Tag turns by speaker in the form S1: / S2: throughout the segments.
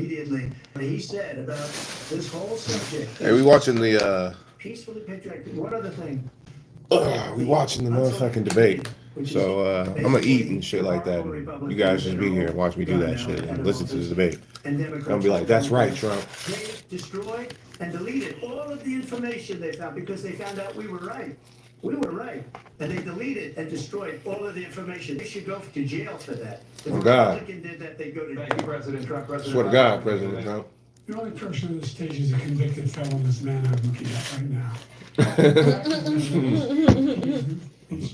S1: immediately. He said about this whole subject.
S2: Hey, we watching the
S1: Peacefully patriotic. One other thing.
S2: we watching the motherfucking debate. So I'm gonna eat and shit like that. And you guys just be here and watch me do that shit and listen to the debate.
S1: And
S2: I'm gonna be like, that's right, Trump.
S1: They destroyed and deleted all of the information they found because they found out we were right. We were right. And they deleted and destroyed all of the information. They should go to jail for that. If
S2: Oh,
S1: a
S2: God.
S1: Republican did that, they go to
S3: Thank you,
S1: jail.
S3: President Trump. President
S2: Swear to God, President Trump.
S4: The only person on the stage is a convicted felon, this man I'm looking at right now.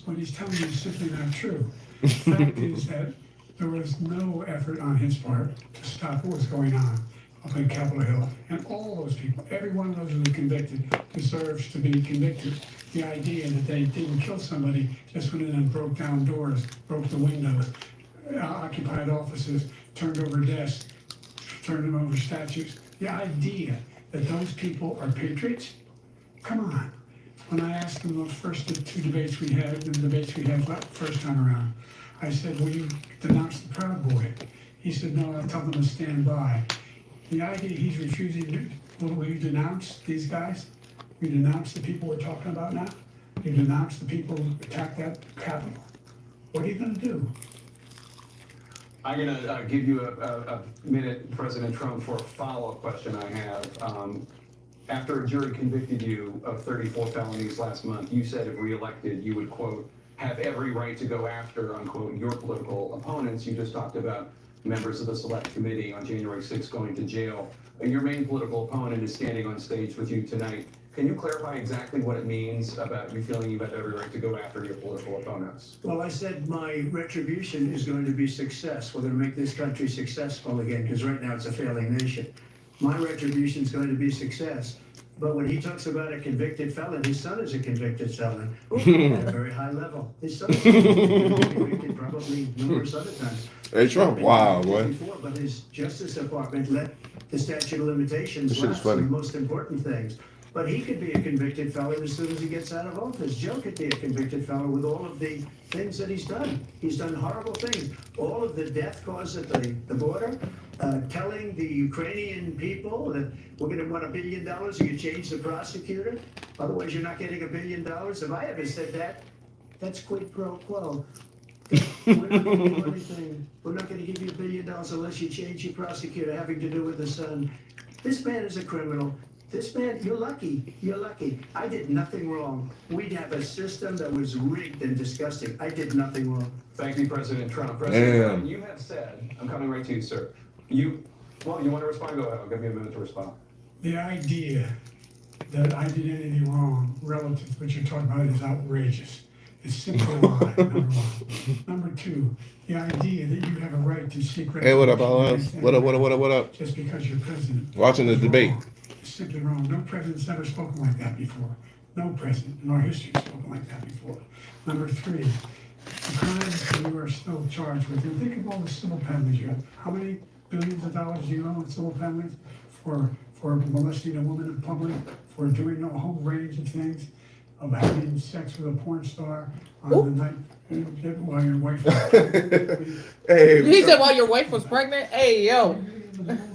S4: What he's telling you is simply not true. The fact is that there was no effort on his part to stop what was going on up in Capitol Hill. And all those people, every one of those who were convicted, deserves to be convicted. The idea that they didn't kill somebody, just went in and broke down doors, broke the windows, occupied offices, turned over desks, turned them over statues. The idea that those people are patriots, come on. When I asked him the first two debates we had, the debates we had first time around, I said, will you denounce the Proud Boy? He said, no, I'll tell them to stand by. The idea he's refusing to, will you denounce these guys? You denounce the people we're talking about now? You denounce the people who attacked that Capitol? What are you gonna do?
S3: I'm going to give you a minute, President Trump, for a follow-up question I have. After a jury convicted you of 34 felonies last month, you said if reelected, you would, quote, have every right to go after, unquote, your political opponents. You just talked about members of the Select Committee on January 6th going to jail. Your main political opponent is standing on stage with you tonight. Can you clarify exactly what it means about you feeling you have every right to go after your political opponents?
S1: Well, I said my retribution is going to be success. We're going to make this country successful again, because right now it's a failing nation. My retribution is going to be success. But when he talks about a convicted felon, his son is a convicted felon at a very high level. His son is convicted probably numerous other times.
S2: Hey, Trump, wow, boy.
S1: Before, but his Justice Department let the statute of limitations
S2: This shit is
S1: lapse on
S2: funny.
S1: the most important things. But he could be a convicted felon as soon as he gets out of office. Joe could be a convicted felon with all of the things that he's done. He's done horrible things. All of the death caused at the border, telling the Ukrainian people that we're going to want $1 billion if you change the prosecutor. Otherwise, you're not getting $1 billion. If I ever said that, that's quid pro quo. We're not going to do anything. We're not going to give you $1 billion unless you change your prosecutor having to do with the son. This man is a criminal. This man, you're lucky. You're lucky. I did nothing wrong. We'd have a system that was rigged and disgusting. I did nothing wrong.
S3: Thank you, President Trump. President Trump, you have said, I'm coming right to you, sir. You want to respond? Go ahead. I'll give you a minute to respond.
S4: The idea that I did anything wrong relative to what you're talking about is outrageous. It's simply a lie, number one. Number two, the idea that you have a right to seek
S2: Hey, what up, Alan?
S4: retribution
S2: What up, what up, what up, what up?
S4: just because you're president.
S2: Watching the
S4: is
S2: debate.
S4: wrong. It's simply wrong. No president's ever spoken like that before. No president in our history has spoken like that before. Number three, the crimes that you are still charged with. And think of all the civil penalties you have. How many billions of dollars do you owe in civil penalties for molesting a woman in public, for doing a whole range of things, of having sex with a porn star on the night while your wife was pregnant?
S2: Hey,
S5: He said while your wife was pregnant? Hey, yo.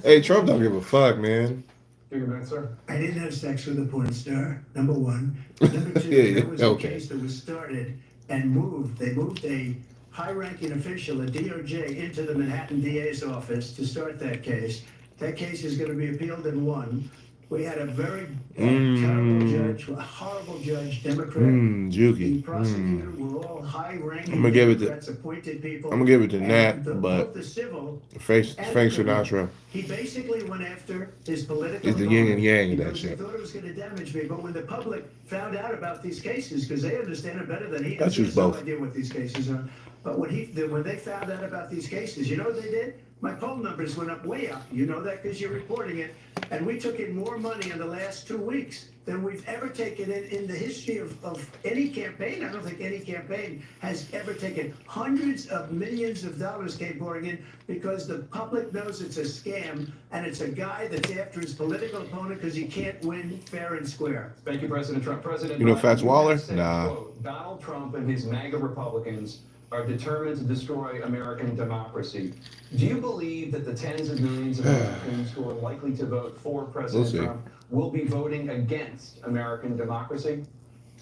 S2: hey, Trump don't give a fuck, man.
S3: Give your minute, sir.
S1: I didn't have sex with a porn star, number one. Number two,
S2: Yeah,
S1: there was
S2: okay.
S1: a case that was started and moved. They moved a high-ranking official at DOJ into the Manhattan DA's office to start that case. That case is going to be appealed and won. We had a very terrible judge, a horrible judge, Democrat. The
S2: Juki.
S1: prosecutor were all high-ranking
S2: I'ma give it to-
S1: Democrats, appointed people.
S2: I'm gonna give it to
S1: And
S2: Nat,
S1: both
S2: but
S1: the civil
S2: Frank
S1: and the criminal.
S2: Sinatra.
S1: He basically went after his political
S2: It's the yin and
S1: opponent
S2: yang of that
S1: because he
S2: shit.
S1: thought it was going to damage me. But when the public found out about these cases, because they understand it better than he
S2: That's
S1: does, he
S2: just
S1: has no
S2: both.
S1: idea what these cases are. But when they found out about these cases, you know what they did? My poll numbers went up way up. You know that because you're reporting it. And we took in more money in the last 2 weeks than we've ever taken in the history of any campaign. I don't think any campaign has ever taken. Hundreds of millions of dollars came pouring in because the public knows it's a scam and it's a guy that's after his political opponent because he can't win fair and square.
S3: Thank you, President Trump. President
S2: You know
S3: Biden,
S2: Fats
S3: you
S2: Waller?
S3: have said,
S2: Nah.
S3: quote, Donald Trump and his MAGA Republicans are determined to destroy American democracy. Do you believe that the tens of millions of Americans who are likely to vote for President Trump will be voting against American democracy?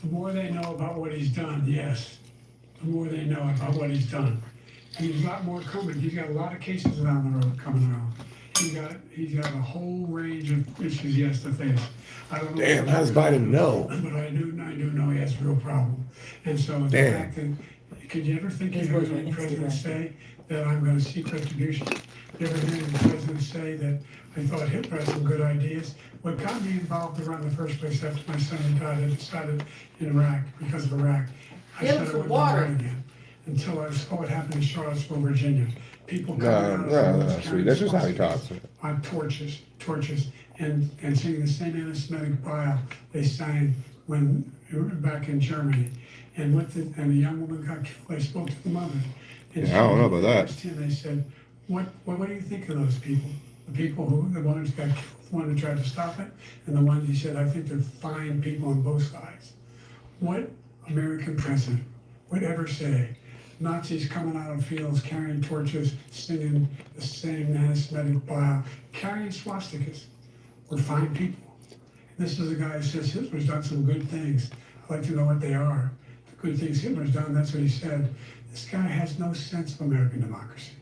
S4: The more they know about what he's done, yes. The more they know about what he's done. And there's a lot more coming. He's got a lot of cases down the road coming around. He's got a whole range of issues he has to face. I don't know.
S2: Damn, how does Biden know?
S4: But I do know he has a real problem. And so the fact that, could you ever think you heard the president say that I'm going to seek retribution? You ever heard the president say that I thought Hitler had some good ideas? What got me involved around the first place after my son died, I decided in Iraq, because of Iraq, I said I wouldn't run again until I saw what happened in Charlottesville, Virginia. People coming out
S2: that's just how he talks.
S4: On torches, and singing the same anti-Semitic bile they sang when back in Germany. And the young woman got killed. I spoke to the mother. And
S2: I don't know about that.
S4: They said, what do you think of those people? The people the ones who got killed, the one who tried to stop it, and the ones he said, I think they're fine people on both sides. What American president would ever say Nazis coming out of fields carrying torches, singing the same anti-Semitic bile, carrying swastikas were fine people? And this is a guy who says Hitler's done some good things. I'd like to know what they are. The good things Hitler's done, that's what he said. This guy has no sense of American democracy.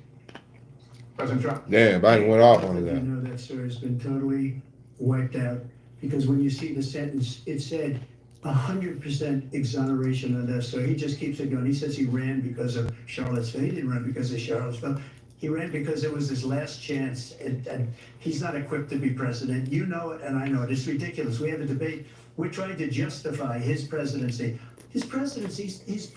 S3: President Trump.
S2: Yeah, Biden went off on
S1: You
S2: that.
S1: know that, sir, has been totally wiped out, because when you see the sentence, it said 100% exoneration on this. So he just keeps it going. He says he ran because of Charlottesville. He didn't run because of Charlottesville. He ran because it was his last chance, and he's not equipped to be president. You know it, and I know it. It's ridiculous. We have a debate. We're trying to justify his presidency. His presidency, he's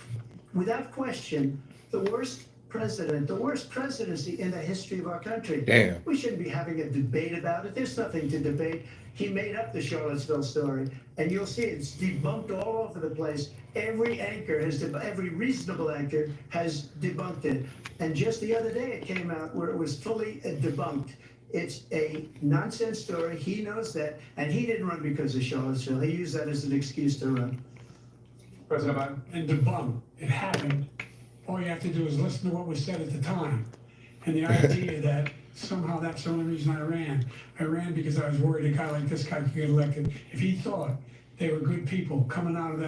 S1: without question the worst president, the worst presidency in the history of our country.
S2: Damn.
S1: We shouldn't be having a debate about it. There's nothing to debate. He made up the Charlottesville story, and you'll see it's debunked all over the place. Every anchor every reasonable anchor has debunked it. And just the other day, it came out where it was fully debunked. It's a nonsense story. He knows that, and he didn't run because of Charlottesville. He used that as an excuse to run.
S3: President Biden.
S4: And debunk. It happened. All you have to do is listen to what was said at the time. And the idea that somehow that's the only reason I ran. I ran because I was worried a guy like this guy could get elected. If he thought they were good people coming out of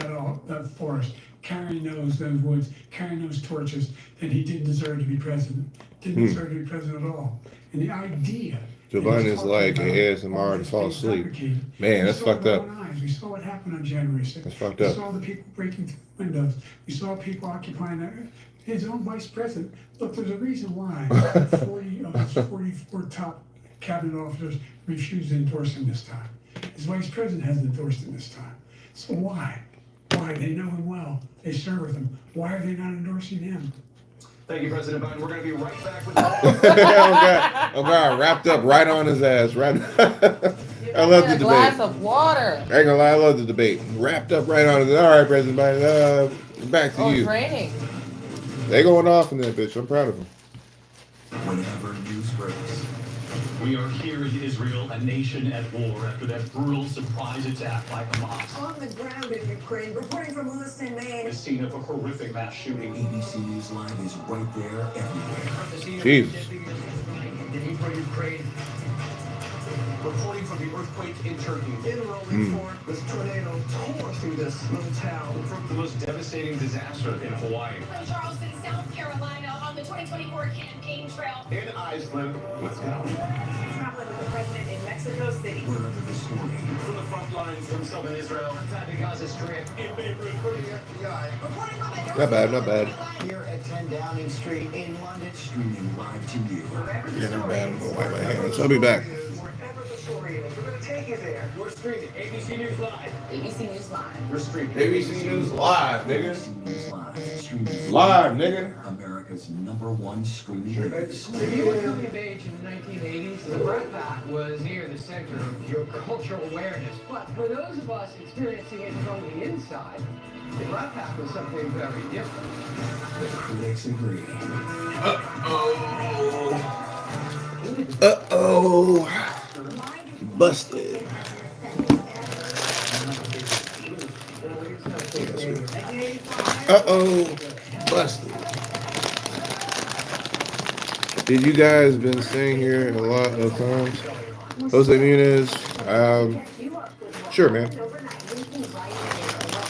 S4: that forest, carrying those woods, carrying those torches, then he didn't deserve to be president. Didn't deserve to be president at all. And the idea.
S2: Joe Biden is like an ASMR to fall asleep. Man, that's fucked up.
S4: We saw what happened on January 6th.
S2: That's fucked up.
S4: We saw the people breaking through windows. We saw people occupying his own vice president. Look, there's a reason why 40 of his 44 top cabinet officers refused to endorse him this time. His vice president hasn't endorsed him this time. So why? Why? They know him well. They serve with him. Why are they not endorsing him?
S3: Thank you, President Biden. We're going to be right back with
S2: Oh God, wrapped up right on his ass. Right. I love the
S5: A glass
S2: debate.
S5: of water.
S2: I ain't gonna lie, I love the debate. Wrapped up right on his. All right, President Biden. Back to
S5: Oh,
S2: you.
S5: training.
S2: They going off in that bitch. I'm proud of them.
S6: Whenever news breaks,
S7: We are here in Israel, a nation at war after that brutal surprise attack by Hamas.
S8: On the ground in Ukraine, reporting from Lewiston, Maine.
S7: The scene of a horrific mass shooting.
S6: ABC News Live is right there everywhere.
S2: Jesus.
S3: reporting from the earthquake in Turkey.
S1: In rolling forward, this tornado tore through this little town.
S3: From the most devastating disaster in Hawaii.
S9: From Charleston, South Carolina, on the 2024 campaign trail.
S3: In Iceland. Let's go.
S8: Traveling with the president in Mexico City.
S6: Wherever the story,
S3: From the front lines from southern Israel. Inside the Gaza Strip. In Beirut. For the FBI.
S9: Reporting from the
S2: Not bad, not bad.
S1: Here at 10 Downing Street in London.
S6: streaming live to you.
S8: Wherever the
S2: Yeah, not
S8: story
S2: bad. I'm
S8: is.
S2: gonna wipe my hands. I'll be back.
S8: Wherever the story is, we're going to take you there.
S3: We're streaming ABC News Live.
S9: ABC News Live.
S3: We're streaming
S2: ABC News Live, nigga.
S6: ABC News Live, streaming
S2: Live, nigga.
S6: America's #1 streaming news.
S10: If you were coming of age in the 1980s, the Brat Pack was near the center of your cultural awareness. But for those of us experiencing it from the inside, the Brat Pack was something very different.
S6: The critics agree.
S2: Uh-oh. Busted. Uh-oh. Busted. Did you guys been staying here a lot of times? Jose Muniz, sure, man.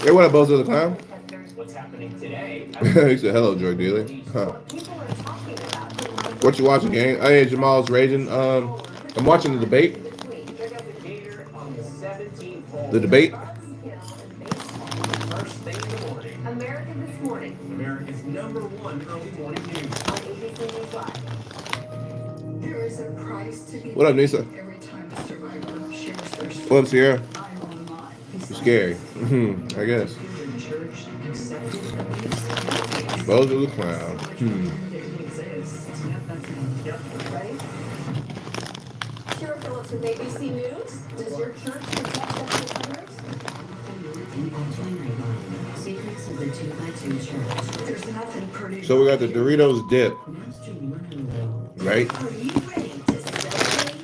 S2: Hey, what up, Bozo the Clown?
S10: What's happening today?
S2: He said, hello, drug dealer. Huh. What you watching, gang? Hey, Jamal's raging. I'm watching the debate. The debate?
S10: First thing in the morning.
S8: America This Morning
S10: America's #1 early morning news.
S8: on ABC News Live. There is a price to be
S2: What up, Nisa?
S8: every time a survivor shares their story.
S2: What up, Sierra?
S8: I'm online.
S2: It's scary. I guess. Bozo the Clown.
S8: Kira Phillips with ABC News. Does your church protect sexual offenders? Secrets of the 2x2 church. There's nothing pretty.
S2: So we got the Doritos dip, right?
S8: Are you ready to celebrate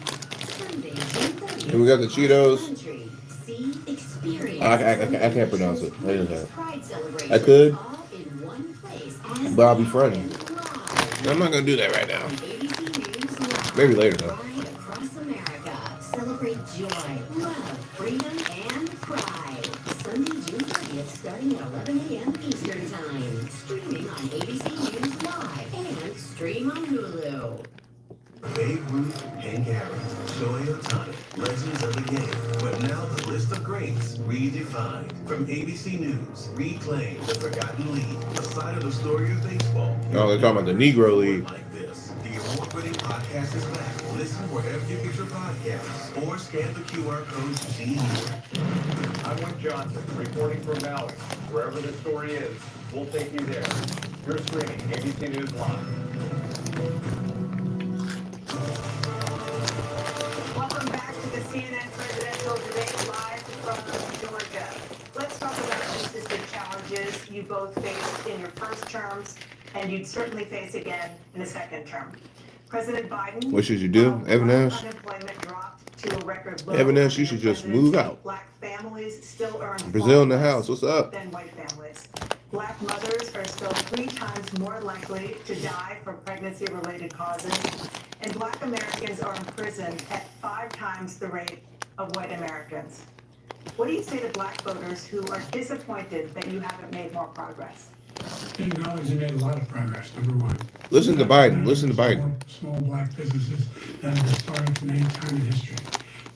S8: Sunday, June 30th?
S2: And we got the Cheetos.
S8: Country, see, experience.
S2: I can't pronounce it. What is that?
S8: Pride celebration.
S2: I could,
S8: All in one place.
S2: but I'll be fronting. I'm not gonna do that right now. Maybe later though.
S8: Ride across America. Celebrate joy, love, freedom, and pride. Sunday, June 30th, starting at 11 a.m. Eastern Time. Streaming on ABC News Live and stream on Hulu.
S6: Babe Ruth, Hank Aaron, Shohei Ohtani, legends of the game. But now the list of greats redefined. From ABC News, Reclaim the Forgotten League, a side of the story of baseball.
S2: Oh, they're talking about the Negro League.
S6: Like this. The award-winning podcast is back. Listen wherever you get your podcasts or scan the QR code to see more.
S11: I'm Wick Johnson, reporting from Maui. Wherever the story is, we'll take you there. You're streaming ABC News Live.
S8: Welcome back to the CNN presidential debate live from Georgia. Let's talk about consistent challenges you both faced in your first terms, and you'd certainly face again in the second term. President Biden.
S2: What should you do, Evanes?
S8: Unemployment dropped to a record low.
S2: Evanes, you should just move out.
S8: Black families still earn
S2: Brazil in the
S8: far less
S2: house. What's up?
S8: than white families. Black mothers are still 3 times more likely to die from pregnancy-related causes, and Black Americans are imprisoned at 5 times the rate of white Americans. What do you say to Black voters who are disappointed that you haven't made more progress?
S4: Acknowledge they made a lot of progress, number one.
S2: Listen to Biden. Listen to Biden.
S4: Small black businesses that have started from any time in history.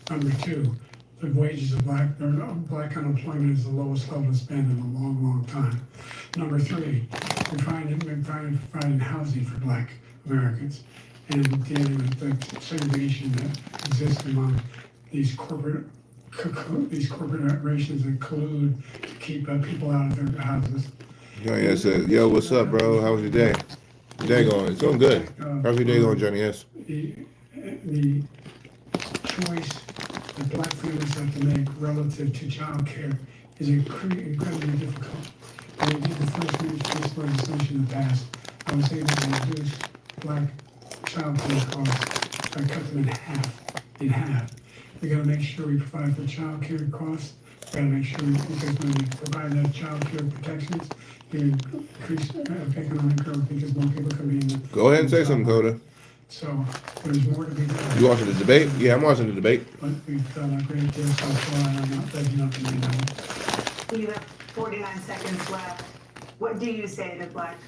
S4: Number two, the wages of black unemployment is the lowest level it's been in a long, long time. Number three, we're trying to provide housing for Black Americans and dealing with the segregation that exists among these corporate corporations that collude to keep people out of their houses.
S2: Johnny S said, yo, what's up, bro? How was your day? Your day going? It's going good. How's your day going, Johnny S?
S4: The choice that Black families have to make relative to child care is incredibly difficult. When we did the first major piece of legislation in the past, I was able to reduce Black child care costs by cut them in half. We gotta make sure we provide for child care costs. We gotta make sure, because when we provide those child care protections, we increase economic growth because more people come in.
S2: Go ahead and say something, Coda.
S4: So there's more to be done.
S2: You watching the debate? Yeah, I'm watching the debate.
S4: But we've done a great deal so far, and I'm not letting up any now.
S8: You have 49 seconds left. What do you say to Black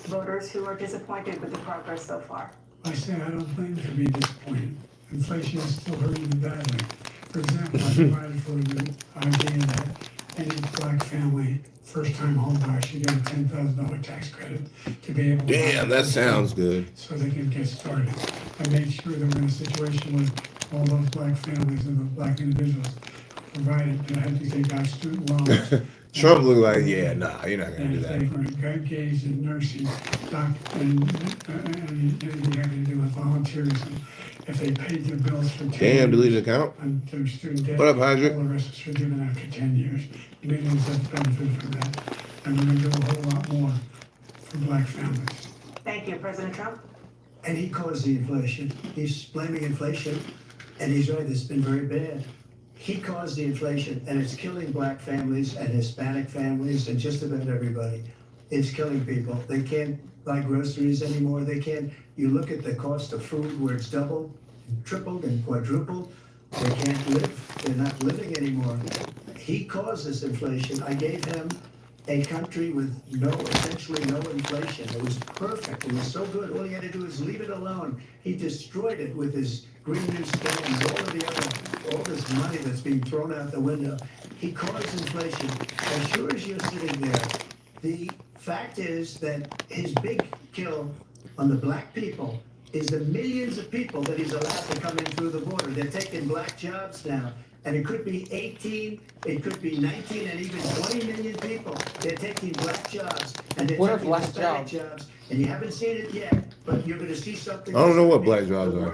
S8: voters who are disappointed with the progress so far?
S4: I say I don't blame them to be disappointed. Inflation is still hurting them badly. For example, I provided for the idea that any Black family, first-time home buyer, should get a $10,000 tax credit to be able to.
S2: Damn, that sounds good.
S4: So they can get started. I made sure that we're in a situation where all those Black families and the Black individuals provided that had to take out student loans.
S2: Trump looked like, yeah, nah, you're not gonna do
S4: And if
S2: that.
S4: they were engaged in nursing, and anything having to do with volunteerism, if they paid their bills for 10
S2: Damn,
S4: years
S2: deleted account.
S4: on their student debt,
S2: What up, Hydrick?
S4: all the rest is forgiven after 10 years. Millions have benefited from that. And we're gonna do a whole lot more for Black families.
S8: Thank you, President Trump.
S1: And he caused the inflation. He's blaming inflation, and he's right, it's been very bad. He caused the inflation, and it's killing Black families and Hispanic families and just about everybody. It's killing people. They can't buy groceries anymore. They can't. You look at the cost of food where it's doubled, tripled, and quadrupled. They can't live. They're not living anymore. He caused this inflation. I gave him a country with essentially no inflation. It was perfect. It was so good. All he had to do is leave it alone. He destroyed it with his Green New Deal and all this money that's being thrown out the window. He caused inflation. As sure as you're sitting there, the fact is that his big kill on the black people is the millions of people that he's allowed to come in through the border. They're taking black jobs now. And it could be 18, it could be 19, and even 20 million people. They're taking black jobs, and they're taking Hispanic jobs, and you haven't seen it yet, but you're going to see something.
S2: I don't know what black jobs are,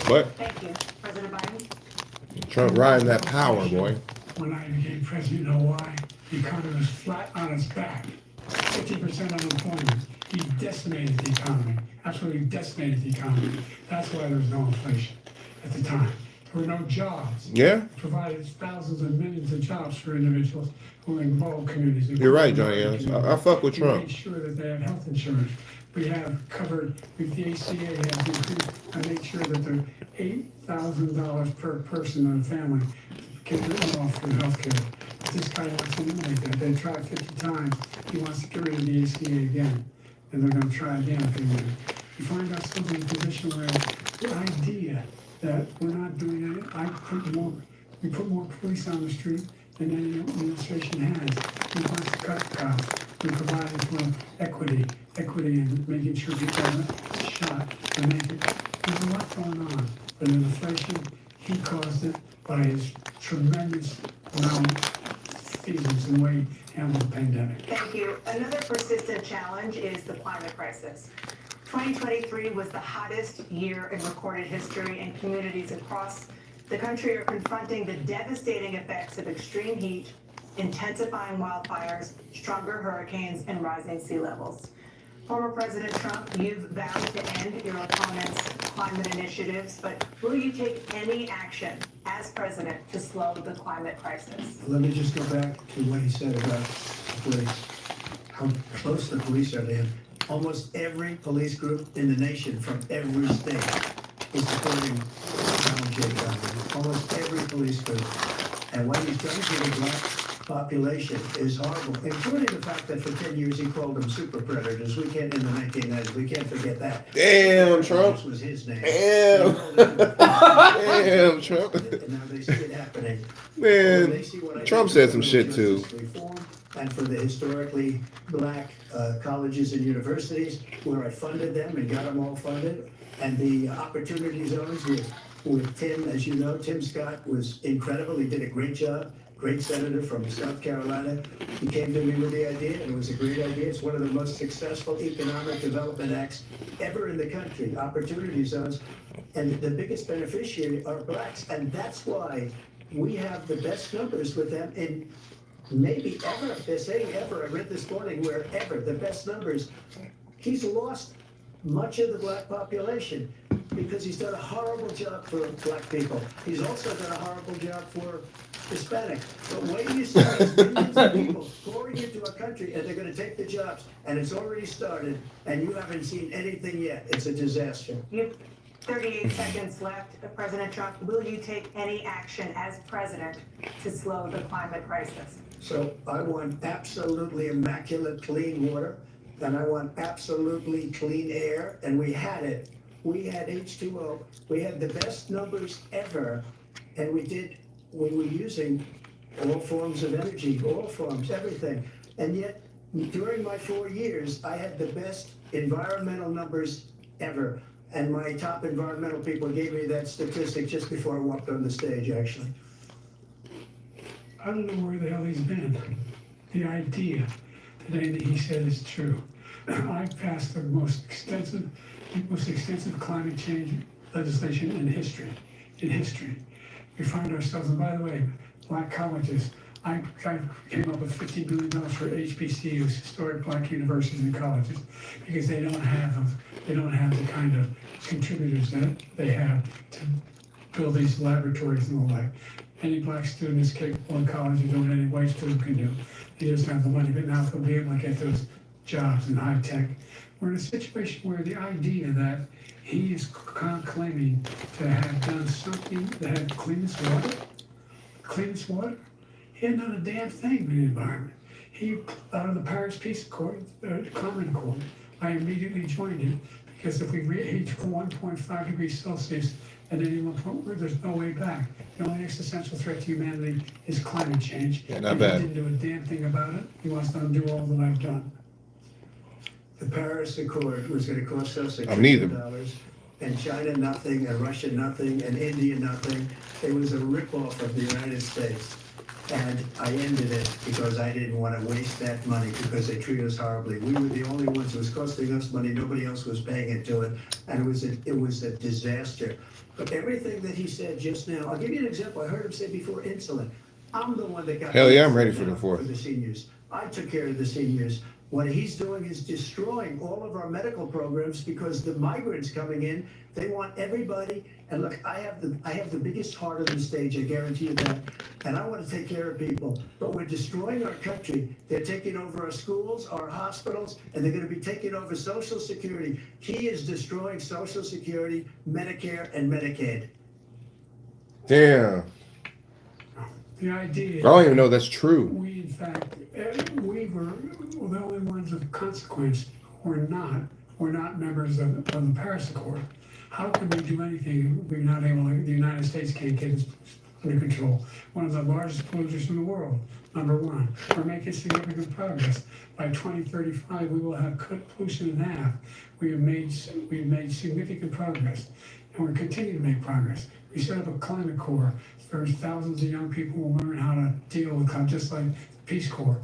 S2: but
S8: Thank you. President Biden?
S2: Trump riding that power, boy.
S4: When I became president, you know why? The economy was flat on its back. 50% unemployment. He decimated the economy. Absolutely decimated the economy. That's why there was no inflation at the time. There were no jobs.
S2: Yeah.
S4: Provided thousands and millions of jobs for individuals who are in rural communities.
S2: You're right, Johnny. I fuck with
S4: We
S2: Trump.
S4: made sure that they have health insurance. We have covered, the ACA has increased, and made sure that they're $8,000 per person in a family to get them off for health care. But this guy wants to eliminate that. They tried 50 times. He wants to get rid of the ACA again. And they're going to try again if they win. We find ourselves in a position where the idea that we're not doing anything. We put more police on the street than any administration has. We want to cut costs. We provided for equity and making sure people are shot and make it. There's a lot going on, but in inflation, he caused it by his tremendous amount of feelings and the way he handled the pandemic.
S8: Thank you. Another persistent challenge is the climate crisis. 2023 was the hottest year in recorded history, and communities across the country are confronting the devastating effects of extreme heat, intensifying wildfires, stronger hurricanes, and rising sea levels. Former President Trump, you've vowed to end your opponent's climate initiatives, but will you take any action as president to slow the climate crisis?
S1: Let me just go back to what he said about the police, how close the police are to him. Almost every police group in the nation from every state is supporting Donald J. Trump. Almost every police group. And what he's done to the black population is horrible, including the fact that for 10 years he called them super predators. We can't, in the 1990s, we can't forget that.
S2: Damn, Trump.
S1: This was his name.
S2: Damn. Damn, Trump.
S1: And now they see it happening.
S2: Man, Trump said some shit too.
S1: And for the historically black colleges and universities, where I funded them and got them all funded, and the opportunity zones with Tim, as you know, Tim Scott was incredible. He did a great job. Great senator from South Carolina. He came to me with the idea, and it was a great idea. It's one of the most successful economic development acts ever in the country, opportunity zones. And the biggest beneficiary are blacks. And that's why we have the best numbers with them in maybe ever. They're saying ever. I read this morning where ever, the best numbers. He's lost much of the black population because he's done a horrible job for black people. He's also done a horrible job for Hispanic. But wait till you see these millions of people pouring into a country, and they're going to take the jobs, and it's already started, and you haven't seen anything yet. It's a disaster.
S8: You have 38 seconds left. President Trump, will you take any action as president to slow the climate crisis?
S1: So I want absolutely immaculate clean water, and I want absolutely clean air, and we had it. We had H2O. We had the best numbers ever, and we were using all forms of energy, all forms, everything. And yet, during my 4 years, I had the best environmental numbers ever. And my top environmental people gave me that statistic just before I walked on the stage, actually.
S4: I don't know where the hell he's been. The idea that anything he said is true. I passed the most extensive climate change legislation in history. We find ourselves, and by the way, black colleges, I came up with $50 billion for HBCUs, historic black universities and colleges, because they don't have the kind of contributors that they have to build these laboratories and the like. Any black student is capable in college of doing what any white student can do. He doesn't have the money, but now they'll be able to get those jobs in high tech. We're in a situation where the idea that he is claiming to have done something that had cleanest water, he had done a damn thing with the environment. He, out of the Paris Peace Accord, Climate Accord, I immediately joined it because if we reach 1.5 degrees Celsius at any one point, where there's no way back. The only existential threat to humanity is climate change.
S2: Yeah, not
S4: and
S2: bad.
S4: He didn't do a damn thing about it. He wants to undo all that I've done.
S1: The Paris Accord was going to cost us $1
S2: I'm neither.
S1: trillion, and China nothing, and Russia nothing, and India nothing. It was a ripoff of the United States. And I ended it because I didn't want to waste that money because they treat us horribly. We were the only ones. It was costing us money. Nobody else was paying into it. And it was a disaster. But everything that he said just now, I'll give you an example. I heard him say before insulin. I'm the one that got
S2: Hell yeah, I'm ready for the fourth.
S1: For the seniors. I took care of the seniors. What he's doing is destroying all of our medical programs because the migrants coming in, they want everybody. And look, I have the biggest heart on the stage, I guarantee you that. And I want to take care of people. But we're destroying our country. They're taking over our schools, our hospitals, and they're going to be taking over Social Security. He is destroying Social Security, Medicare, and Medicaid.
S2: Damn.
S4: The idea.
S2: I don't even know that's true.
S4: We, in fact, we were the only ones of consequence who were not members of the Paris Accord. How can we do anything if we're not able to, the United States can't get it under control? One of the largest polluters in the world, number one. We're making significant progress. By 2035, we will have cut pollution in half. We've made significant progress, and we're continuing to make progress. We set up a climate corps. There's thousands of young people who will learn how to deal with climate, just like the Peace Corps.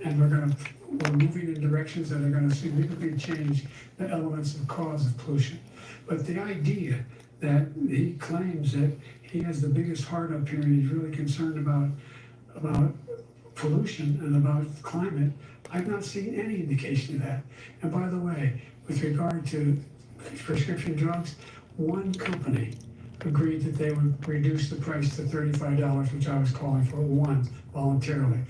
S4: And we're moving in directions that are going to significantly change the elements of cause of pollution. But the idea that he claims that he has the biggest heart up here and he's really concerned about pollution and about climate, I've not seen any indication of that. And by the way, with regard to prescription drugs, one company agreed that they would reduce the price to $35, which I was calling for, one, voluntarily.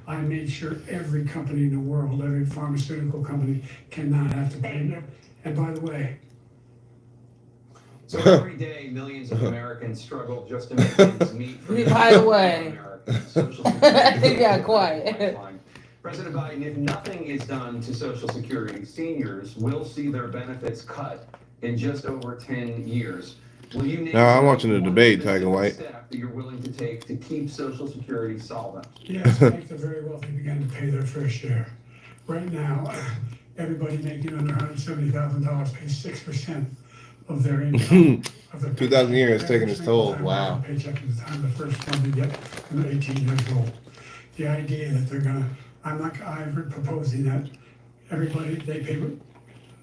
S4: I made sure every company in the world, every pharmaceutical company, cannot have to pay them. And by the way,
S3: So every day, millions of Americans struggle just to make ends meet. For
S5: By the way.
S3: Social Security
S5: Yeah, quiet.
S3: lifeline. President Biden, if nothing is done to Social Security, seniors will see their benefits cut in just over 10 years. Will you name
S2: I'm watching the
S3: one
S2: debate,
S3: specific
S2: Tiger White.
S3: step that you're willing to take to keep Social Security solvent?
S4: yes, make the very wealthy begin to pay their fair share. Right now, everybody making under $170,000 pays 6% of their income. Of their
S2: 2,000 years has taken its toll.
S4: Time
S2: Wow.
S4: they get a paycheck at the time the first one they get when they're 18 years old. The idea that they're gonna, I'm proposing that everybody, they pay,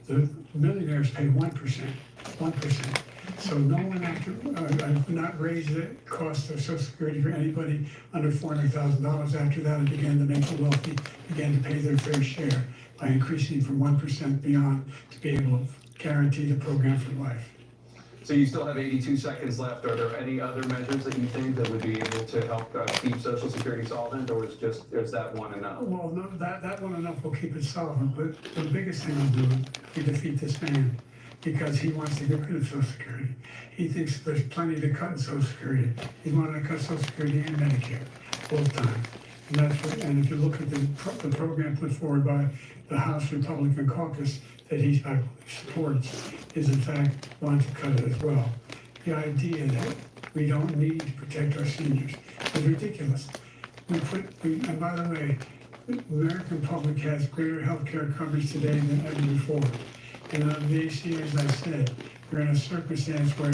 S4: the millionaires pay 1%. So no one after, I've not raised the cost of Social Security for anybody under $400,000. After that, I began to make the wealthy begin to pay their fair share by increasing from 1% beyond to be able to guarantee the program for life.
S3: So you still have 82 seconds left. Are there any other measures that you think that would be able to help keep Social Security solvent, or is that one enough?
S4: Well, no, that one enough will keep it solvent, but the biggest thing I'll do is defeat this man because he wants to get rid of Social Security. He thinks there's plenty to cut in Social Security. He's wanting to cut Social Security and Medicare both times. And if you look at the program put forward by the House Republican caucus that he supports, is in fact wanting to cut it as well. The idea that we don't need to protect our seniors is ridiculous. And by the way, the American public has greater health care coverage today than ever before. And on the ACA, as I said, we're in a circumstance where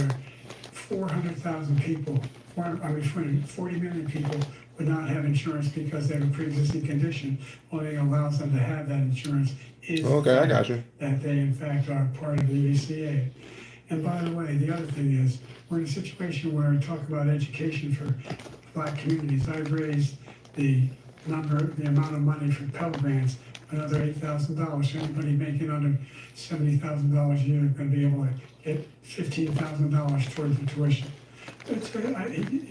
S4: 400,000 people, 40 million people would not have insurance because they have a pre-existing condition. Only thing allows them to have that insurance is
S2: Okay, I got you.
S4: that they in fact are part of the ACA. And by the way, the other thing is, we're in a situation where I talk about education for Black communities. I've raised the amount of money for Pell Grants, another $8,000. So anybody making under $70,000 a year is going to be able to get $15,000 towards the tuition. He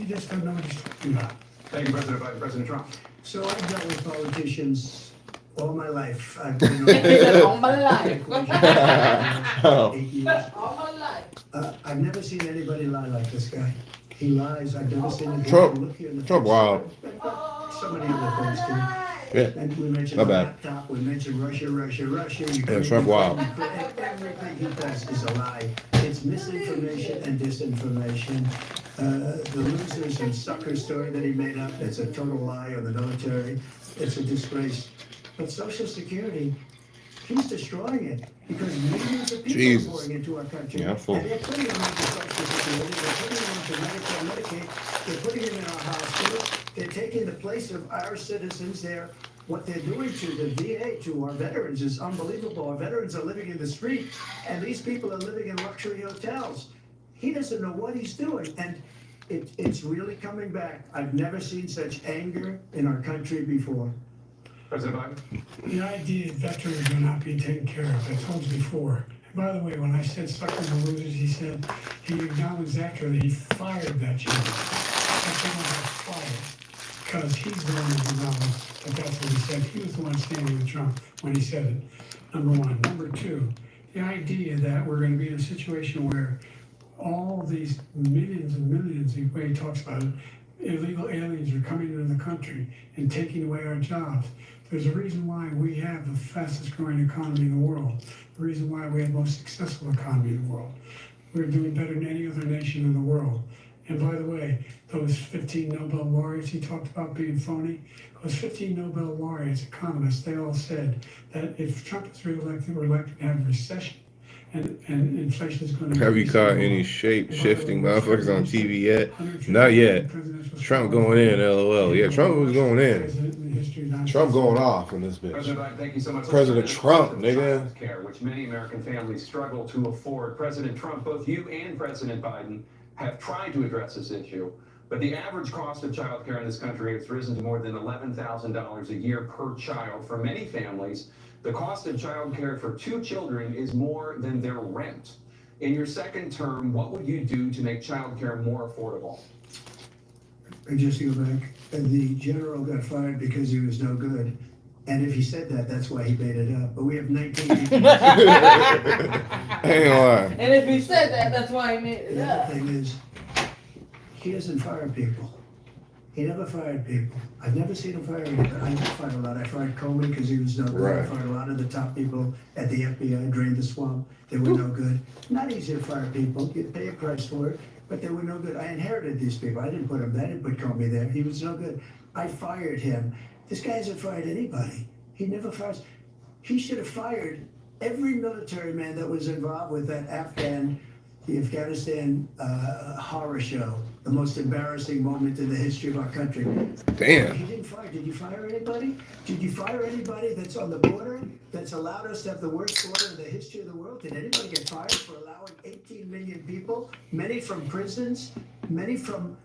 S4: just doesn't know what he's talking about.
S3: Thank you, President Biden. President Trump.
S1: So I've dealt with politicians All my life, I've been
S5: He said, all my life.
S2: Oh.
S1: 8 years.
S5: All my life.
S1: I've never seen anybody lie like this guy. He lies. I've never seen a guy
S2: Trump-
S1: look you in the
S2: Trump
S1: face.
S2: wild.
S1: So many other things too.
S2: Yeah.
S1: And we mentioned
S2: My
S1: the
S2: bad.
S1: laptop. We mentioned Russia.
S2: Yeah, Trump wild.
S1: Everything he does is a lie. It's misinformation and disinformation. The losers and sucker story that he made up, it's a total lie on the military. It's a disgrace. But Social Security, he's destroying it because millions of people
S2: Jesus.
S1: are pouring into our country.
S2: Yeah, I'm full.
S1: And they're putting them into Social Security, they're putting them into Medicare, Medicaid, they're putting them in our hospitals, they're taking the place of our citizens there. What they're doing to the VA, to our veterans, is unbelievable. Our veterans are living in the street, and these people are living in luxury hotels. He doesn't know what he's doing, and it's really coming back. I've never seen such anger in our country before.
S3: President Biden?
S4: The idea that veterans are not being taken care of, I told you before. And by the way, when I said suckers and losers, he said he acknowledged after that he fired that gentleman. That gentleman got fired because he's the one who acknowledged that that's what he said. He was the one standing with Trump when he said it, number one. Number two, the idea that we're going to be in a situation where all these millions and millions, the way he talks about it, illegal aliens are coming into the country and taking away our jobs. There's a reason why we have the fastest growing economy in the world. The reason why we have the most successful economy in the world. We're doing better than any other nation in the world. And by the way, those 15 Nobel laureates he talked about being phony, those 15 Nobel laureates, economists, they all said that if Trump is reelected, we're likely to have a recession. And inflation is going to
S2: Have you caught any shape-shifting motherfuckers on TV yet? Not yet. Trump going in, LOL. Yeah, Trump was going in. Trump going off in this bitch.
S3: President Biden, thank you so much.
S2: President Trump, nigga.
S3: Care, which many American families struggle to afford. President Trump, both you and President Biden have tried to address this issue, but the average cost of child care in this country has risen to more than $11,000 a year per child. For many families, the cost of child care for 2 children is more than their rent. In your second term, what would you do to make child care more affordable?
S1: Just to go back, the general got fired because he was no good. And if he said that, that's why he made it up. But we have 19 people.
S2: Hang on.
S5: And if he said that, that's why he made it
S1: The
S5: up.
S1: other thing is, he doesn't fire people. He never fired people. I've never seen him fire anybody. I did fire a lot. I fired Coleman because he was no good.
S2: Right.
S1: I fired a lot of the top people at the FBI, drained the swamp. They were no good. Not easy to fire people. You pay a price for it, but they were no good. I inherited these people. I didn't put him there. I didn't put Comey there. He was no good. I fired him. This guy hasn't fired anybody. He never fires. He should have fired every military man that was involved with that the Afghanistan horror show, the most embarrassing moment in the history of our country.
S2: Damn.
S1: He didn't fire. Did you fire anybody? Did you fire anybody that's on the border, that's allowed us to have the worst border in the history of the world? Did anybody get fired for allowing 18 million people, many from prisons, many from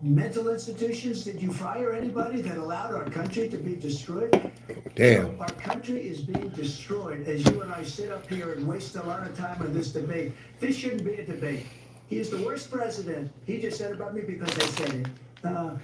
S1: mental institutions? Did you fire anybody that allowed our country to be destroyed?
S2: Damn.
S1: So our country is being destroyed as you and I sit up here and waste a lot of time on this debate. This shouldn't be a debate. He is the worst president. He just said about me because I said it. But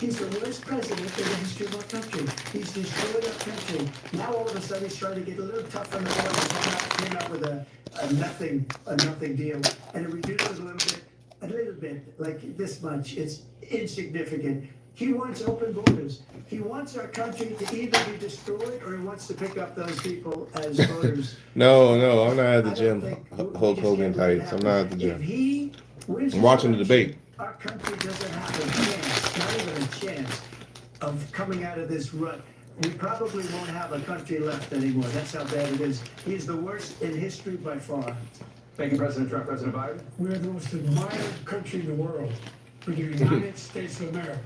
S1: he's the worst president in the history of our country. He's destroyed our country. Now all of a sudden he's trying to get a little tough on the board and came out with a nothing deal. And it reduced it a little bit, like this much. It's insignificant. He wants open borders. He wants our country to either be destroyed or he wants to pick up those people as voters.
S2: No, I'm not at the
S1: I don't
S2: gym.
S1: think-
S2: Hulk Hogan tights. I'm not at the
S1: If
S2: gym.
S1: he wins
S2: I'm watching the debate.
S1: our country doesn't have a chance, not even a chance, of coming out of this rut. We probably won't have a country left anymore. That's how bad it is. He's the worst in history by far.
S3: Thank you, President Trump. President Biden?
S4: We're the most admired country in the world. We're the United States of America.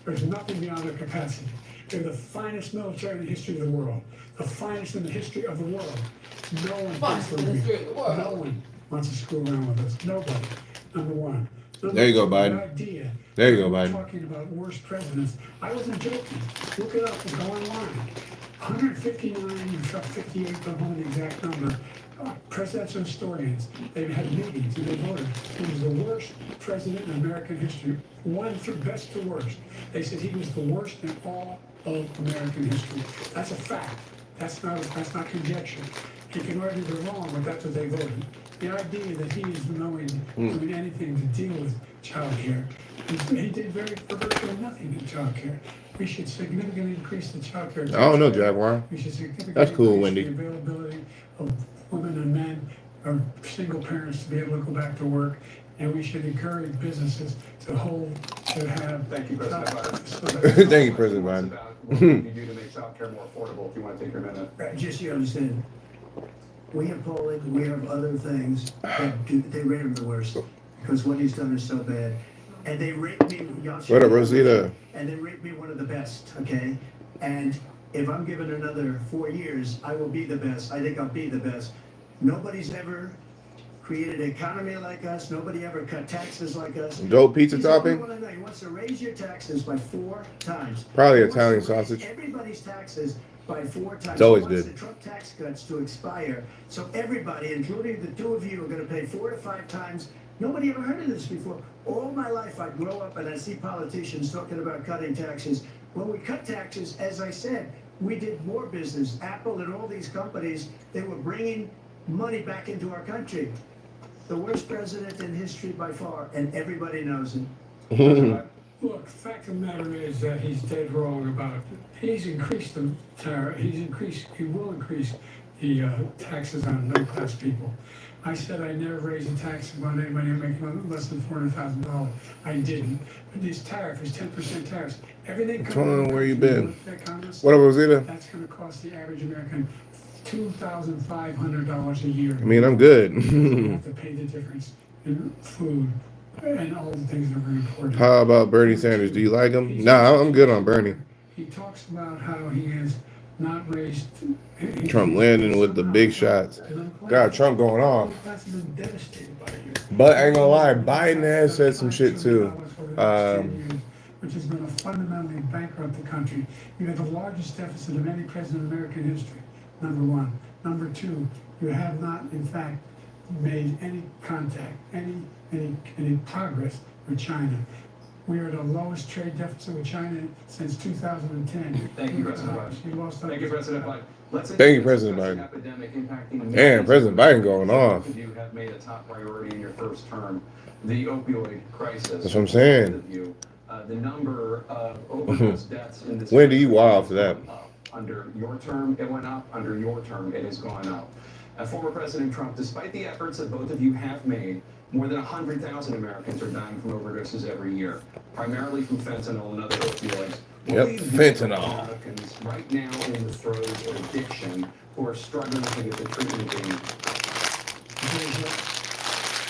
S4: There's nothing beyond our capacity. They're the finest military in the history of the world. The finest in the history of the world. No one
S5: Finest
S4: thinks
S5: in the history of the world.
S4: No one wants to screw around with us. Nobody. Number one.
S2: There you go,
S4: The
S2: Biden.
S4: idea
S2: There you go,
S4: we're
S2: Biden.
S4: talking about worst presidents. I wasn't joking. Look it up and go online. 159, in fact 58, don't know the exact number. Presidential historians, they've had meetings and they voted. He was the worst president in American history. One from best to worst. They said he was the worst in all of American history. That's a fact. That's not conjecture. He can argue they're wrong, but that's what they voted. The idea that he is doing anything to deal with child care, he did virtually nothing in child care. We should significantly increase the child care.
S2: I don't know, Jaguar.
S4: We should significantly
S2: That's cool,
S4: increase
S2: Wendy.
S4: the availability of women and men, or single parents to be able to go back to work. And we should encourage businesses to have.
S3: Thank you, President Biden.
S2: Thank you, President
S3: What's
S2: Biden.
S3: about what can you do to make childcare more affordable, if you want to take your minute?
S1: Just so you understand, we have Poland, we have other things that they rate him the worst because what he's done is so bad. And they rate me,
S2: What up, Rosita?
S1: and they rate me one of the best, okay? And if I'm given another 4 years, I will be the best. I think I'll be the best. Nobody's ever created an economy like us. Nobody ever cut taxes like us.
S2: Dope pizza
S1: He's the only
S2: topping?
S1: one I know. He wants to raise your taxes by 4 times.
S2: Probably
S1: He wants
S2: Italian
S1: to raise
S2: sausage.
S1: everybody's taxes by 4 times.
S2: It's always
S1: He wants
S2: good.
S1: the Trump tax cuts to expire. So everybody, including the two of you, are going to pay 4 to 5 times. Nobody ever heard of this before. All my life, I grow up and I see politicians talking about cutting taxes. When we cut taxes, as I said, we did more business. Apple and all these companies, they were bringing money back into our country. The worst president in history by far, and everybody knows it.
S4: Look, the fact of the matter is that he's dead wrong about it. He's increased the tariff. He will increase the taxes on middle-class people. I said I never raised a tax on anybody making less than $400,000. I didn't. But this tariff is 10% tariffs. Everything.
S2: Tell them where you been.
S4: Congress,
S2: What up, Rosita?
S4: that's going to cost the average American $2,500 a year.
S2: I mean, I'm good.
S4: You have to pay the difference in food and all the things that are very important.
S2: How about Bernie Sanders? Do you like him? Nah, I'm good on Bernie.
S4: He talks about how he has not raised.
S2: Trump landing with the big shots. God, Trump going off. But I ain't gonna lie, Biden has said some shit too.
S4: Which is going to fundamentally bankrupt the country. You have the largest deficit of any president in American history, number one. Number two, you have not, in fact, made any contact, any progress with China. We are the lowest trade deficit with China since 2010.
S3: Thank you, President Biden. Thank you, President Biden.
S2: Thank you, President Biden.
S3: Epidemic impacting
S2: Damn, President Biden going off.
S3: You have made a top priority in your first term, the opioid crisis.
S2: That's what I'm saying.
S3: The number of overdose deaths in this
S2: Wendy, you
S3: country
S2: wild
S3: has
S2: for that.
S3: gone up. Under your term, it went up. Under your term, it has gone up. Former President Trump, despite the efforts that both of you have made, more than 100,000 Americans are dying from overdoses every year, primarily from fentanyl and other opioids.
S2: Yep, fentanyl.
S3: Americans right now in the throes of addiction who are struggling to get the treatment they need.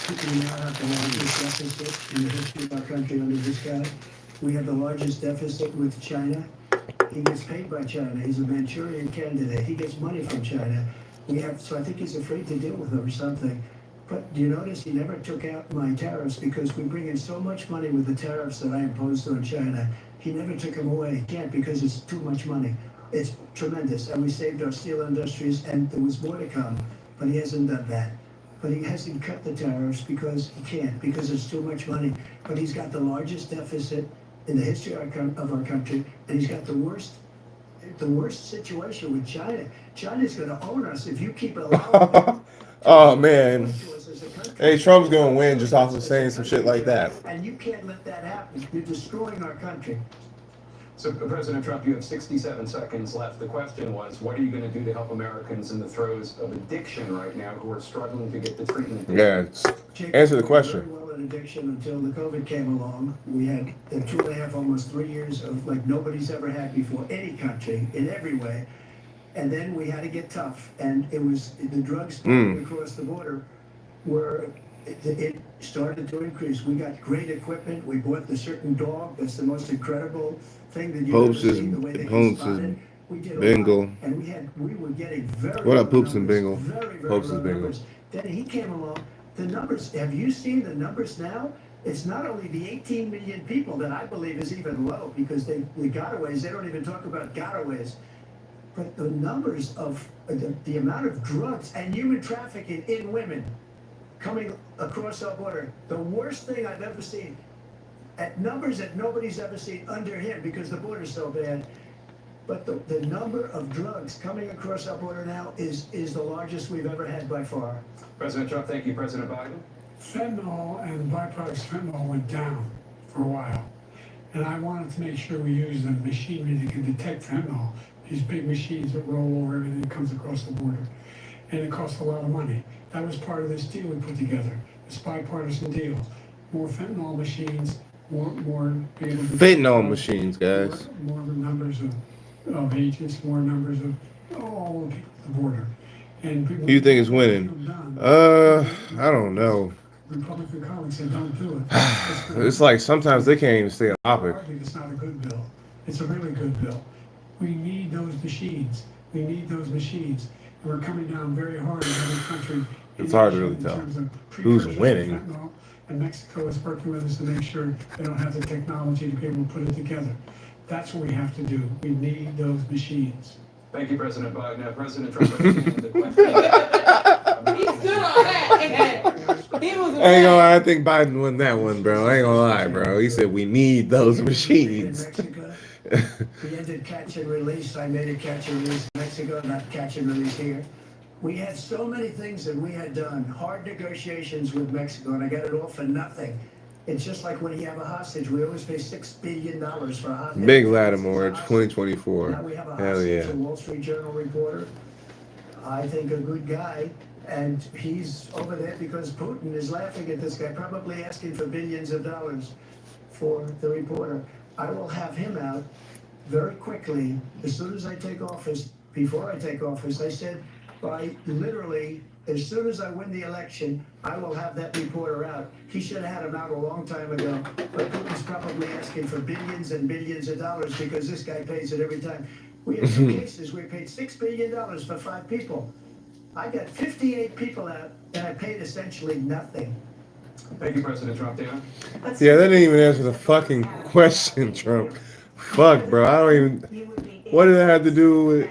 S1: We now have the largest deficit in the history of our country under this guy. We have the largest deficit with China. He gets paid by China. He's a Manchurian candidate. He gets money from China. So I think he's afraid to deal with them or something. But do you notice he never took out my tariffs because we bring in so much money with the tariffs that I imposed on China. He never took them away. He can't because it's too much money. It's tremendous. And we saved our steel industries and there was more to come. But he hasn't done that. But he hasn't cut the tariffs because he can't, because it's too much money. But he's got the largest deficit in the history of our country, and he's got the worst situation with China. China's going to own us if you keep allowing him
S2: Oh man.
S1: to us as a country.
S2: Hey, Trump's gonna win just off of saying some shit like that.
S1: And you can't let that happen. You're destroying our country.
S3: So, President Trump, you have 67 seconds left. The question was, what are you going to do to help Americans in the throes of addiction right now who are struggling to get the treatment they need?
S2: Yeah,
S1: Jacob,
S2: answer the
S1: we were
S2: question.
S1: Very well in addiction until the COVID came along. We had 2.5, almost 3 years of like nobody's ever had before, any country, in every way. And then we had to get tough. And it was the drugs across the border were, it started to increase. We got great equipment. We bought the certain dog that's the most incredible thing that you've ever seen, the way they can spot it. We did a
S2: Bingo.
S1: lot, and we were getting very
S2: What up,
S1: low
S2: Poops and
S1: numbers,
S2: Bingo?
S1: very, very
S2: Poops
S1: low
S2: and Bingo.
S1: numbers. Then he came along. The numbers, have you seen the numbers now? It's not only the 18 million people that I believe is even low because the gotaways, they don't even talk about gotaways. But the numbers of the amount of drugs and human trafficking in women coming across our border, the worst thing I've ever seen, at numbers that nobody's ever seen under him because the border's so bad. But the number of drugs coming across our border now is the largest we've ever had by far.
S3: President Trump, thank you. President Biden?
S4: Fentanyl and byproducts of fentanyl went down for a while. And I wanted to make sure we use the machinery that can detect fentanyl, these big machines that roll over everything that comes across the border. And it costs a lot of money. That was part of this deal we put together, this bipartisan deal. More fentanyl machines, more be able to
S2: Fentanyl machines, guys.
S4: more numbers of agents, more numbers of all the people at the border. And
S2: Who do you think is winning? I don't know.
S4: Republican colleagues said don't do it.
S2: It's like sometimes they can't even stay on topic.
S4: I think it's not a good bill. It's a really good bill. We need those machines. We need those machines. And we're coming down very hard in every country.
S2: It's hard to really tell who's winning.
S4: And Mexico is working with us to make sure they don't have the technology to be able to put it together. That's what we have to do. We need those machines.
S3: Thank you, President Biden. President Trump, the question.
S5: He stood on that. He was
S2: I ain't gonna lie, I think Biden won that one, bro. I ain't gonna lie, bro. He said we need those machines.
S1: We ended catch and release. I made a catch and release in Mexico, not catch and release here. We had so many things that we had done, hard negotiations with Mexico, and I got it all for nothing. It's just like when you have a hostage. We always pay $6 billion for a hostage.
S2: Big Lattimore, 2024.
S1: Now we have a
S2: Hell
S1: hostage,
S2: yeah.
S1: a Wall Street Journal reporter. I think a good guy, and he's over there because Putin is laughing at this guy, probably asking for billions of dollars for the reporter. I will have him out very quickly as soon as I take office. Before I take office, I said by literally as soon as I win the election, I will have that reporter out. He should have had him out a long time ago, but Putin's probably asking for billions and billions of dollars because this guy pays it every time. We have two cases where we paid $6 billion for 5 people. I got 58 people out, and I paid essentially nothing.
S3: Thank you, President Trump. Dan?
S2: Yeah, that didn't even answer the fucking question, Trump. Fuck, bro. I don't even. What did that have to do with?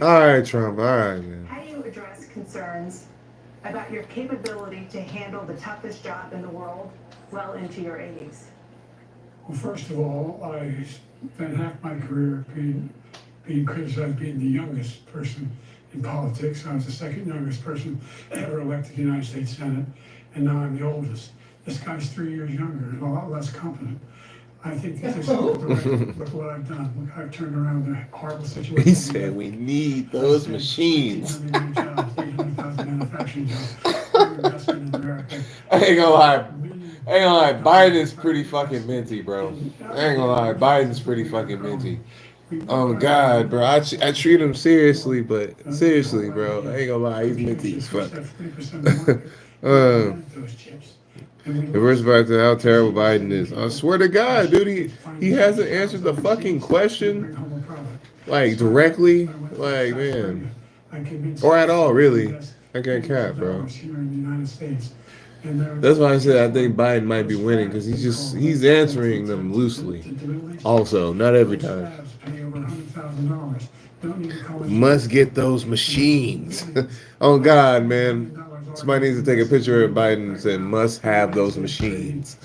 S2: All right, Trump. All right, man.
S8: How do you address concerns about your capability to handle the toughest job in the world well into your 80s?
S4: Well, first of all, I spent half my career being criticized being the youngest person in politics. I was the second youngest person ever elected to the United States Senate, and now I'm the oldest. This guy's 3 years younger and a lot less competent. I think that this is look what I've done. Look, I've turned around the horrible situation.
S2: He said we need those machines.
S4: 800,000 manufacturing jobs. Investment in America.
S2: I ain't gonna lie. I ain't gonna lie. Biden's pretty fucking minty, bro. I ain't gonna lie. Biden's pretty fucking minty. Oh God, bro. I treat him seriously, but seriously, bro. I ain't gonna lie. He's minty as fuck. The worst back to how terrible Biden is. I swear to God, dude, he hasn't answered the fucking question, like directly, like man, or at all, really. I can't cap, bro. That's why I said I think Biden might be winning because he's answering them loosely. Also, not every time. Must get those machines. Oh God, man. Somebody needs to take a picture of Biden and say, must have those machines.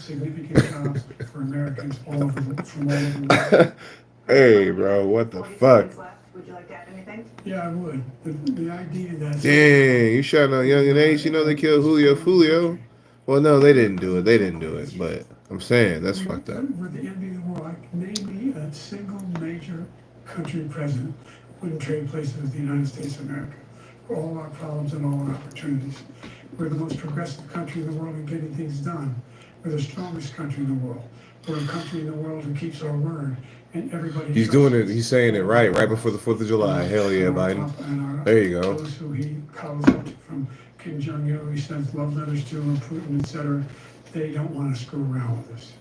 S2: Hey, bro, what the fuck?
S8: Would you like to add anything?
S4: Yeah, I would. The idea that...
S2: Dang, you shot on young in age. You know they killed Julio. Well, no, they didn't do it. But I'm saying, that's fucked up.
S4: We're the envy of the world. Name me a single major country president who wouldn't trade places with the United States of America. For all our problems and all our opportunities. We're the most progressive country in the world in getting things done. We're the strongest country in the world. We're a country in the world who keeps our word. And everybody.
S2: He's doing it. He's saying it right before the 4th of July. Hell yeah, Biden. There you go.
S4: Those who he calls up from Kim Jong-il, who he sends love letters to, and Putin, etc. They don't want to screw around with us.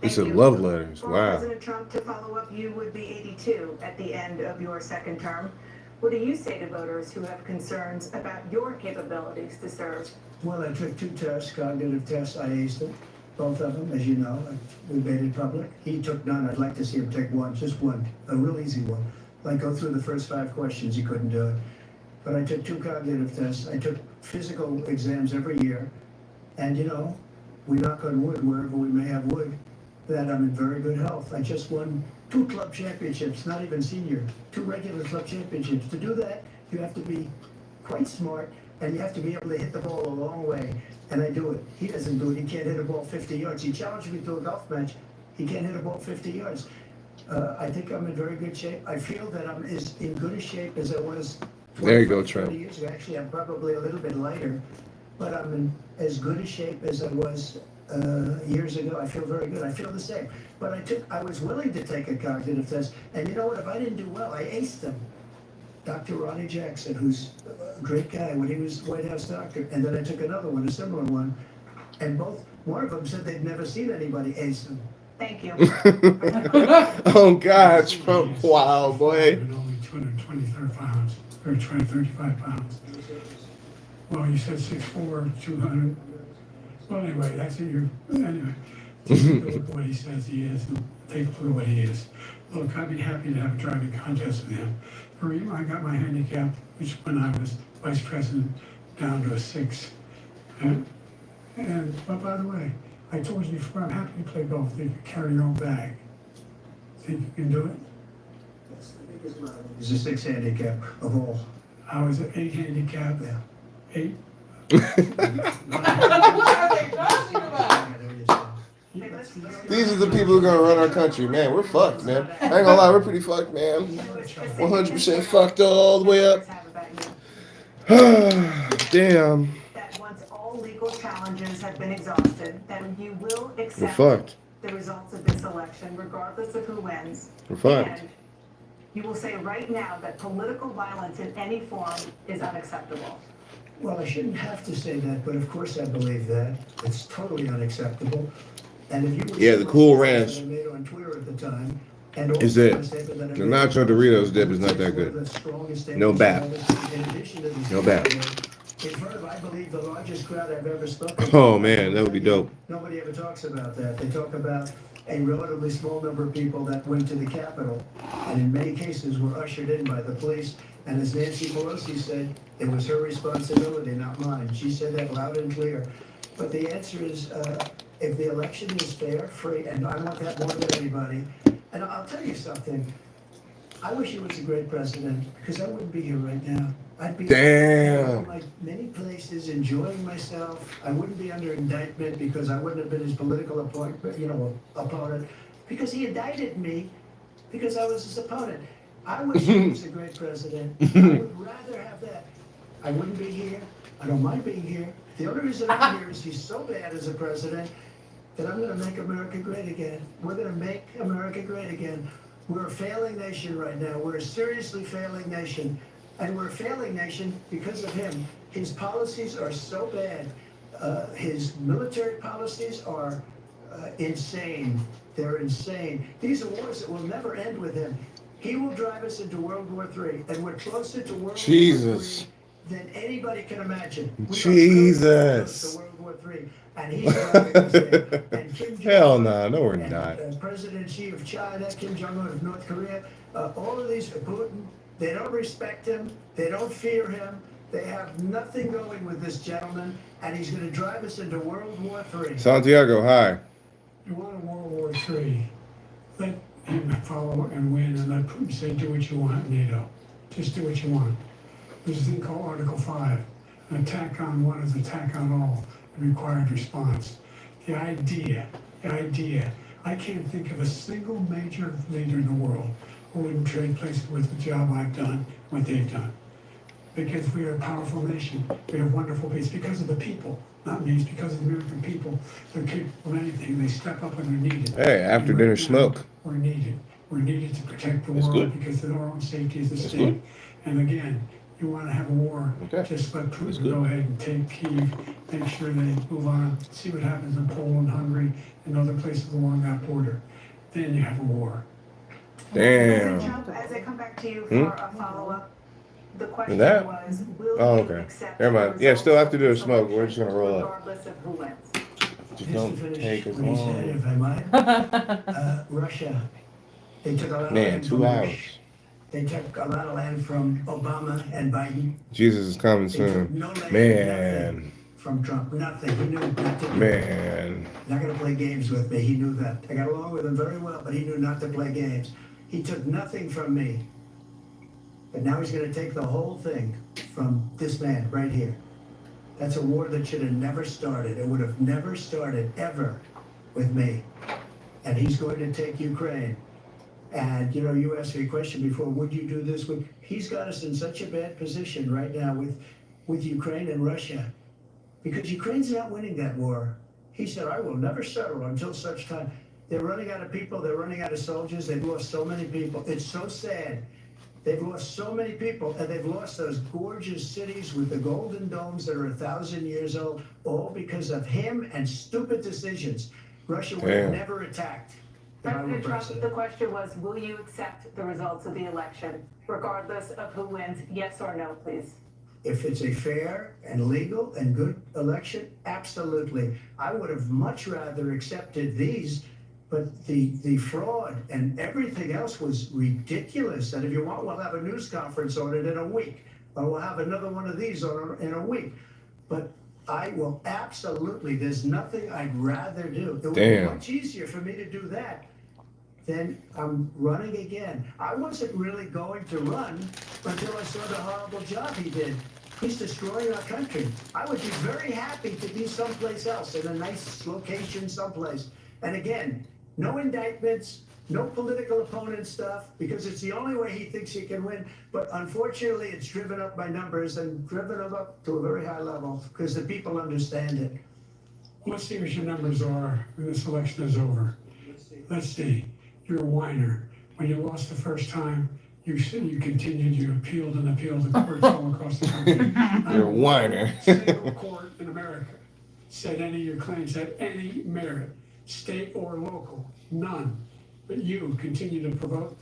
S2: He said love letters.
S8: For
S2: Wow.
S8: President Trump to follow up, you would be 82 at the end of your second term. What do you say to voters who have concerns about your capabilities to serve?
S1: Well, I took 2 tests, cognitive tests. I aced them, both of them, as you know. We made it public. He took none. I'd like to see him take one, just one, a real easy one. Like go through the first 5 questions. He couldn't do it. But I took 2 cognitive tests. I took physical exams every year. And, you know, we knock on wood wherever we may have wood. that I'm in very good health. I just won 2 club championships, not even senior, 2 regular club championships. To do that, you have to be quite smart, and you have to be able to hit the ball a long way. And I do it. He doesn't do it. He can't hit a ball 50 yards. He challenged me to a golf match. He can't hit a ball 50 yards. I think I'm in very good shape. I feel that I'm as in good a shape as I was 20,
S2: There you go,
S1: 30
S2: Trump.
S1: years ago. Actually, I'm probably a little bit lighter, but I'm in as good a shape as I was years ago. I feel very good. I feel the same. But I was willing to take a cognitive test, and you know what? If I didn't do well, I aced them. Dr. Ronnie Jackson, who's a great guy when he was White House doctor, and then I took another one, a similar one, and one of them said they'd never seen anybody ace them.
S8: Thank you.
S2: Oh God, Trump! Wow, boy.
S4: And only 223 pounds, or 235 pounds. Well, you said 6'4", 200. Well, anyway, that's it. Anyway, take a look at what he says he is, and take a look at what he is. Look, I'd be happy to have a driving contest with him. I got my handicap, which when I was vice president, down to a 6. But by the way, I told you before, I'm happy to play golf if you can carry your own bag. Think you can do it?
S1: He's a 6 handicap of all.
S4: I was at 8 handicap.
S1: Yeah.
S4: 8.
S5: What are they talking about?
S2: These are the people who are gonna run our country, man. We're fucked, man. I ain't gonna lie, we're pretty fucked, man. 100% fucked all the way up. Damn.
S8: That once all legal challenges have been exhausted, then you will
S2: We're
S8: accept
S2: fucked.
S8: the results of this election, regardless of who wins.
S2: We're fucked.
S8: And you will say right now that political violence in any form is unacceptable.
S1: Well, I shouldn't have to say that, but of course I believe that. It's totally unacceptable. And if you would
S2: Yeah,
S1: see
S2: the
S1: those
S2: Cool
S1: statements
S2: Ranch
S1: that I made on Twitter at the time, and
S2: is
S1: also
S2: it.
S1: my statement that I
S2: The
S1: made
S2: Nacho
S1: on
S2: Doritos dip is not
S1: Twitter,
S2: that good.
S1: one of the strongest
S2: No
S1: statements
S2: bap.
S1: that I made, in addition to the
S2: No bap.
S1: statement in front of, I believe, the largest crowd I've ever spoken to.
S2: Oh man, that would be dope.
S1: Nobody ever talks about that. They talk about a relatively small number of people that went to the Capitol, and in many cases were ushered in by the police. And as Nancy Pelosi said, it was her responsibility, not mine. She said that loud and clear. But the answer is, if the election is fair, free, and I want that more than anybody. And I'll tell you something. I wish he was a great president, because I wouldn't be here right now. I'd be
S2: Damn.
S1: like many places enjoying myself. I wouldn't be under indictment because I wouldn't have been his political opponent, because he indicted me because I was his opponent. I wish he was a great president. I would rather have that. I wouldn't be here. I don't mind being here. The only reason I'm here is he's so bad as a president that I'm going to make America great again. We're going to make America great again. We're a failing nation right now. We're a seriously failing nation. And we're a failing nation because of him. His policies are so bad. His military policies are insane. They're insane. These are wars that will never end with him. He will drive us into World War III, and we're closer to World
S2: Jesus.
S1: War III than anybody can imagine. We are
S2: Jesus.
S1: close to World War III, and he's driving us in. And Kim
S2: Hell
S1: Jong-un
S2: nah, no we're
S1: and,
S2: not.
S1: President Xi of China, Kim Jong-un of North Korea, all of these, Putin, they don't respect him, they don't fear him, they have nothing going with this gentleman, and he's going to drive us into World War III.
S2: Santiago, hi.
S4: You want a World War III, let him follow and win, and let Putin say, do what you want, NATO. Just do what you want. There's a thing called Article 5. An attack on one is an attack on all, a required response. The idea, I can't think of a single major leader in the world who wouldn't trade places with the job I've done, what they've done. Because we are a powerful nation. We have wonderful peace because of the people, not me. It's because of the American people. They're capable of anything. They step up when they're needed.
S2: Hey, after
S4: And
S2: dinner
S4: right now,
S2: smoke.
S4: We're needed. We're needed to protect the
S2: That's
S4: world
S2: good.
S4: because our own safety is at
S2: That's
S4: stake.
S2: good.
S4: And again, you want to have a war,
S2: Okay.
S4: just let
S2: That's
S4: Putin
S2: good.
S4: go ahead and take Kyiv, make sure they move on, see what happens in Poland, Hungary, and other places along that border. Then you have a war.
S8: President
S2: Damn.
S8: Trump, as I come back to you for a follow-up, the question
S2: that?
S8: was, will
S2: Oh,
S8: you
S2: okay.
S8: accept
S2: Never
S8: the
S2: mind. Yeah,
S8: results
S2: still
S8: of
S2: have to do a
S8: this
S2: smoke. We're just gonna roll up.
S8: regardless of who wins?
S2: Just
S1: Just
S2: don't
S1: to finish
S2: take as
S1: what he said,
S2: long.
S1: if I might. Russia, they took a lot of
S2: Man,
S1: land
S2: 2
S1: from
S2: hours.
S1: Bush. They took a lot of land from Obama and Biden.
S2: Jesus is coming
S1: They took
S2: soon.
S1: no land,
S2: Man.
S1: nothing. from Trump. Nothing. He knew not to.
S2: Man.
S1: Not going to play games with me. He knew that. I got along with him very well, but he knew not to play games. He took nothing from me. But now he's going to take the whole thing from this man right here. That's a war that should have never started. It would have never started ever with me. And he's going to take Ukraine. And, you know, you asked me a question before, would you do this? He's got us in such a bad position right now with Ukraine and Russia. Because Ukraine's not winning that war. He said, I will never settle until such time. They're running out of people. They're running out of soldiers. They've lost so many people. It's so sad. They've lost so many people, and they've lost those gorgeous cities with the golden domes that are 1,000 years old, all because of him and stupid decisions. Russia would have never attacked.
S8: President Trump, the question was, will you accept the results of the election, regardless of who wins? Yes or no, please.
S1: If it's a fair and legal and good election, absolutely. I would have much rather accepted these, but the fraud and everything else was ridiculous. And if you want, we'll have a news conference on it in a week, or we'll have another one of these in a week. But I will absolutely, there's nothing I'd rather do. It would be much easier for me to do that than I'm running again. I wasn't really going to run until I saw the horrible job he did. He's destroying our country. I would be very happy to be someplace else, in a nice location someplace. And again, no indictments, no political opponent stuff, because it's the only way he thinks he can win. But unfortunately, it's driven up my numbers and driven them up to a very high level because the people understand it.
S4: Let's see what your numbers are when this election is over. Let's see. You're a whiner. When you lost the first time, you continued, you appealed and appealed to courts all across the country.
S2: You're a whiner.
S4: Single court in America said any of your claims had any merit, state or local, none. But you continue to provoke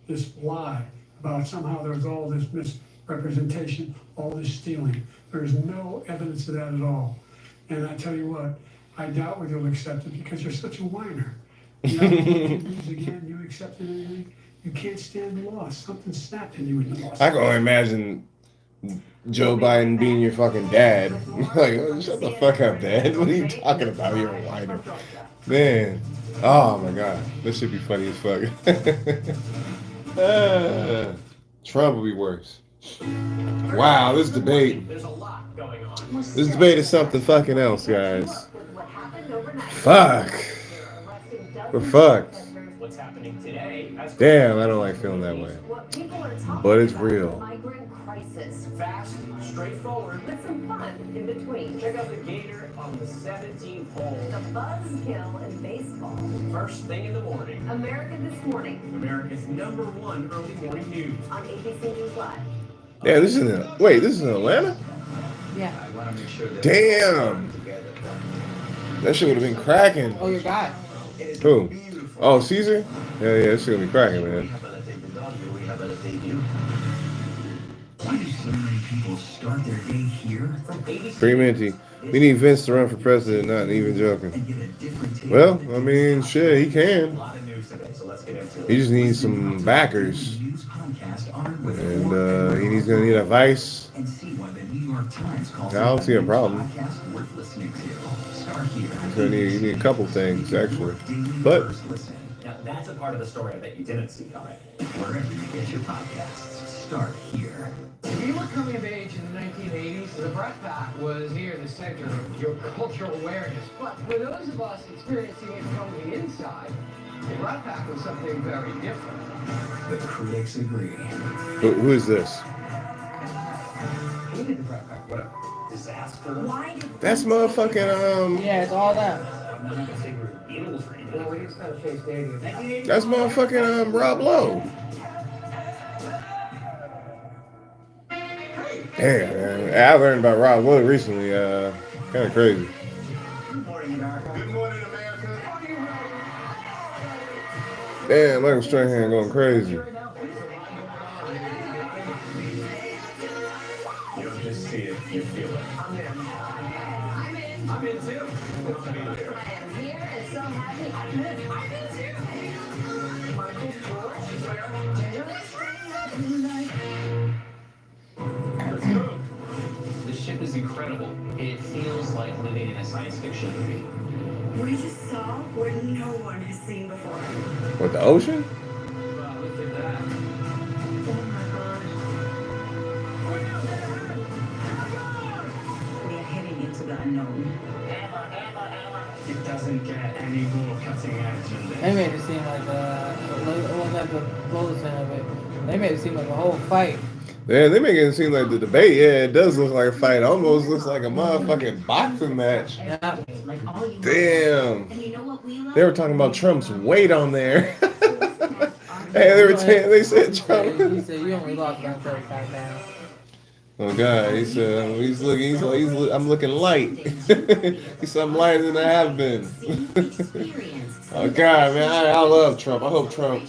S4: this lie about somehow there's all this misrepresentation, all this stealing. There's no evidence of that at all. And I tell you what, I doubt whether you'll accept it because you're such a whiner. You know, you lose again, you accept anything. You can't stand loss. Something snapped in you when you lost.
S2: I can only imagine Joe Biden being your fucking dad. Like, oh, shut the fuck up, Dad. What are you talking about? You're a whiner. Man. Oh my God. This should be funny as fuck. Trump will be worse. Wow, this debate.
S11: There's a lot going on.
S2: This debate is something fucking else, guys. Fuck. We're fucked.
S11: What's happening today?
S2: Damn, I don't like feeling that way. But it's real.
S8: Migrant crisis.
S11: Fast, straightforward.
S8: With some fun in between.
S11: Check out the Gator on the 17th hole.
S8: The buzzkill in baseball.
S11: First thing in the morning.
S8: America This Morning.
S11: America's #1 early morning news.
S8: On ABC News Live.
S2: Yeah, this is in Atlanta?
S5: Yeah.
S11: I want to make sure that
S2: Damn. That shit would have been cracking.
S5: Oh, your guy.
S2: Who? Oh, Caesar? Yeah, it's gonna be cracking, man.
S6: Why do so many people start their day here?
S2: Pretty minty. We need Vince to run for president, not even joking. Well, I mean, shit, he can. He just needs some backers. And he's gonna need advice. I don't see a problem. You need a couple things, actually. But
S11: now, that's a part of the story I bet you didn't see coming.
S6: Wherever you get your podcasts, start here.
S10: When you were coming of age in the 1980s, the Brat Pack was near the center of your cultural awareness. But for those of us experiencing it from the inside, the Brat Pack was something very different.
S6: The critics agree.
S2: who is this?
S11: Who did the Brat Pack? What a disaster.
S8: Why did
S2: That's motherfucking
S5: Yeah, it's all that.
S11: I'm not gonna say we're Beatles or anything.
S10: Well, we just gotta chase dating.
S2: That's motherfucking Rob Lowe. Damn, man. I learned about Rob Lowe recently. Kind of crazy.
S11: Good morning, America. Good morning, America.
S2: Damn, Michael Strahan going crazy.
S11: You don't just see it, you feel it.
S8: I'm in.
S11: I'm in too. Good to be here.
S8: I am here and so happy. I'm in too. Michael George.
S11: Let's go. The ship is incredible. It seems
S7: a science fiction movie.
S8: We just saw what no one has seen before.
S2: What, the ocean?
S10: Wow, look at that.
S8: We are heading into the unknown.
S11: It doesn't get any more cutting edge than this.
S5: They made it seem like look at the bulletin of it. They made it seem like a whole fight.
S2: Yeah, they make it seem like the debate. Yeah, it does look like a fight. Almost looks like a motherfucking boxing match.
S5: Yeah.
S2: Damn. They were talking about Trump's weight on there. Hey, they said Trump.
S5: He said you only lost about 35 pounds.
S2: Oh God, he said I'm looking light. He said I'm lighter than I have been. Oh God, man, I love Trump. I hope Trump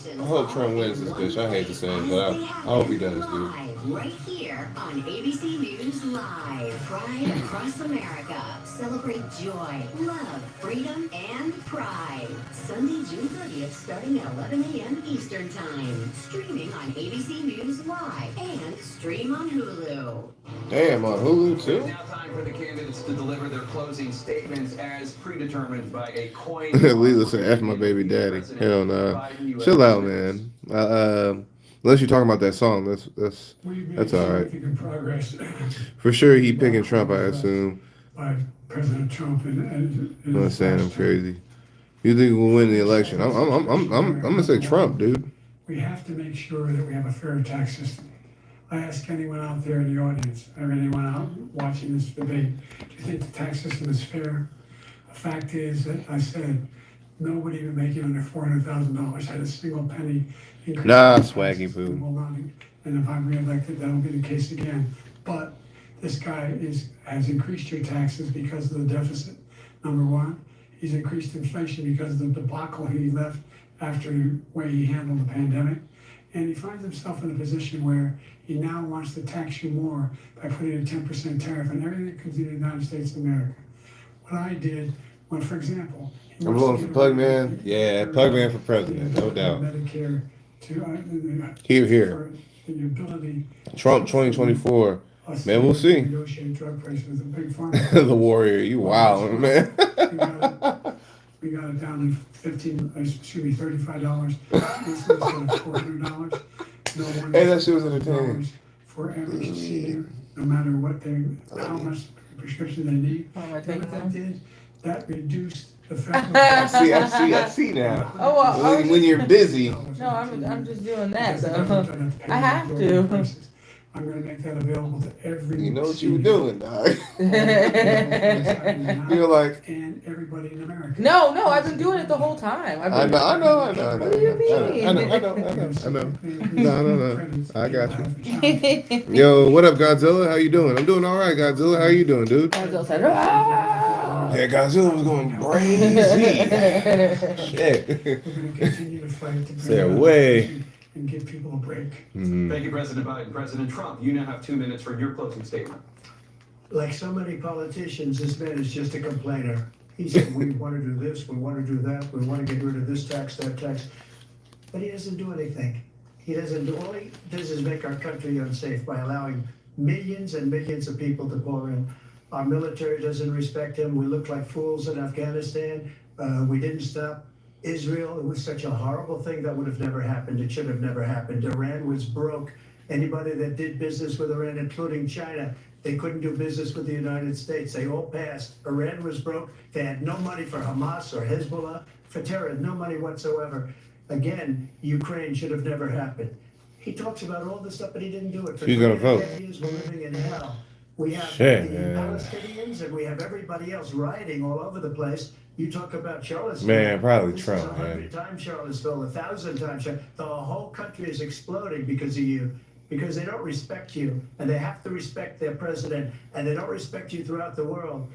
S2: wins this bitch. I hate to say it, but I hope he does, dude.
S9: Right here on ABC News Live. Pride across America. Celebrate joy, love, freedom, and pride. Sunday, June 30th, starting at 11 a.m. Eastern Time. Streaming on ABC News Live and stream on Hulu.
S2: Damn, on Hulu
S3: It's
S2: too.
S3: now time for the candidates to deliver their closing statements as predetermined by a coin.
S2: Lila said, "F my baby daddy." Hell no. Chill out, man. Unless you're talking about that song, that's all right.
S4: Significant progress
S2: For sure, he picking Trump, I assume.
S4: by President Trump and
S2: I'm not saying I'm crazy. You think we'll win the election? I'm gonna say Trump, dude.
S4: We have to make sure that we have a fair tax system. I ask anyone out there in the audience, or anyone out watching this debate, do you think the tax system is fair? The fact is that I said nobody even making under $400,000 had a single penny increase.
S2: Nah,
S4: in taxes.
S2: swaggy poo.
S4: And if I'm reelected, that'll be the case again. But this guy has increased your taxes because of the deficit, number one. He's increased inflation because of the debacle he left after the way he handled the pandemic. And he finds himself in a position where he now wants to tax you more by putting a 10% tariff on everything that comes into the United States of America. What I did, when, for example, he
S2: I'm
S4: wants to
S2: voting for
S4: give
S2: Pugman.
S4: away
S2: Yeah, Pugman for president, no doubt.
S4: Medicare to
S2: Here.
S4: for the ability
S2: Trump 2024.
S4: us
S2: Man, we'll
S4: to
S2: see.
S4: negotiate drug prices with a big pharma.
S2: The warrior, you wild, man.
S4: We got it down to $35. Instead of $400. No one
S2: Hey, that shit was entertaining.
S4: for average senior, no matter how much prescription they need.
S5: Oh, I take
S4: What that
S5: them.
S4: did, that reduced the federal.
S2: I see now.
S5: Oh, well, I was
S2: When you're busy.
S5: No, I'm just doing that
S4: Because the
S5: though.
S4: government doesn't have to pay
S5: I have
S4: for
S5: to.
S4: prices. I'm gonna make that available to every.
S2: You know what you were
S4: senior.
S2: doing, dog.
S4: And
S2: You're like,
S4: everybody in America.
S5: No, I've been doing it the whole time.
S2: I know.
S5: What do you mean?
S2: I know. No. I got you. Yo, what up, Godzilla? How you doing? I'm doing all right, Godzilla. How you doing, dude?
S5: Godzilla said, "Ah!"
S2: Yeah, Godzilla was going crazy. Shit.
S4: We're gonna continue to fight to
S2: Stay
S4: bring
S2: away.
S4: down and give people a break.
S2: Mhm.
S3: Thank you, President Biden. President Trump, you now have 2 minutes for your closing statement.
S1: Like so many politicians, this man is just a complainer. He said, we want to do this, we want to do that, we want to get rid of this tax, that tax. But he doesn't do anything. He doesn't do, all he does is make our country unsafe by allowing millions and millions of people to pour in. Our military doesn't respect him. We look like fools in Afghanistan. We didn't stop Israel. It was such a horrible thing that would have never happened. It should have never happened. Iran was broke. Anybody that did business with Iran, including China, they couldn't do business with the United States. They all passed. Iran was broke. They had no money for Hamas or Hezbollah, for terror, no money whatsoever. Again, Ukraine should have never happened. He talks about all this stuff, but he didn't do it. For
S2: Who's gonna
S1: 3.5
S2: vote?
S1: years, we're living in hell. We have
S2: Shit,
S1: the
S2: man.
S1: Palestinians and we have everybody else rioting all over the place. You talk about Charlottesville.
S2: Man, probably
S1: This
S2: Trump,
S1: is 100 times Charlottesville, 1,000 times. The whole country is exploding because of you, because they don't respect you, and they have to respect their president, and they don't respect you throughout the world.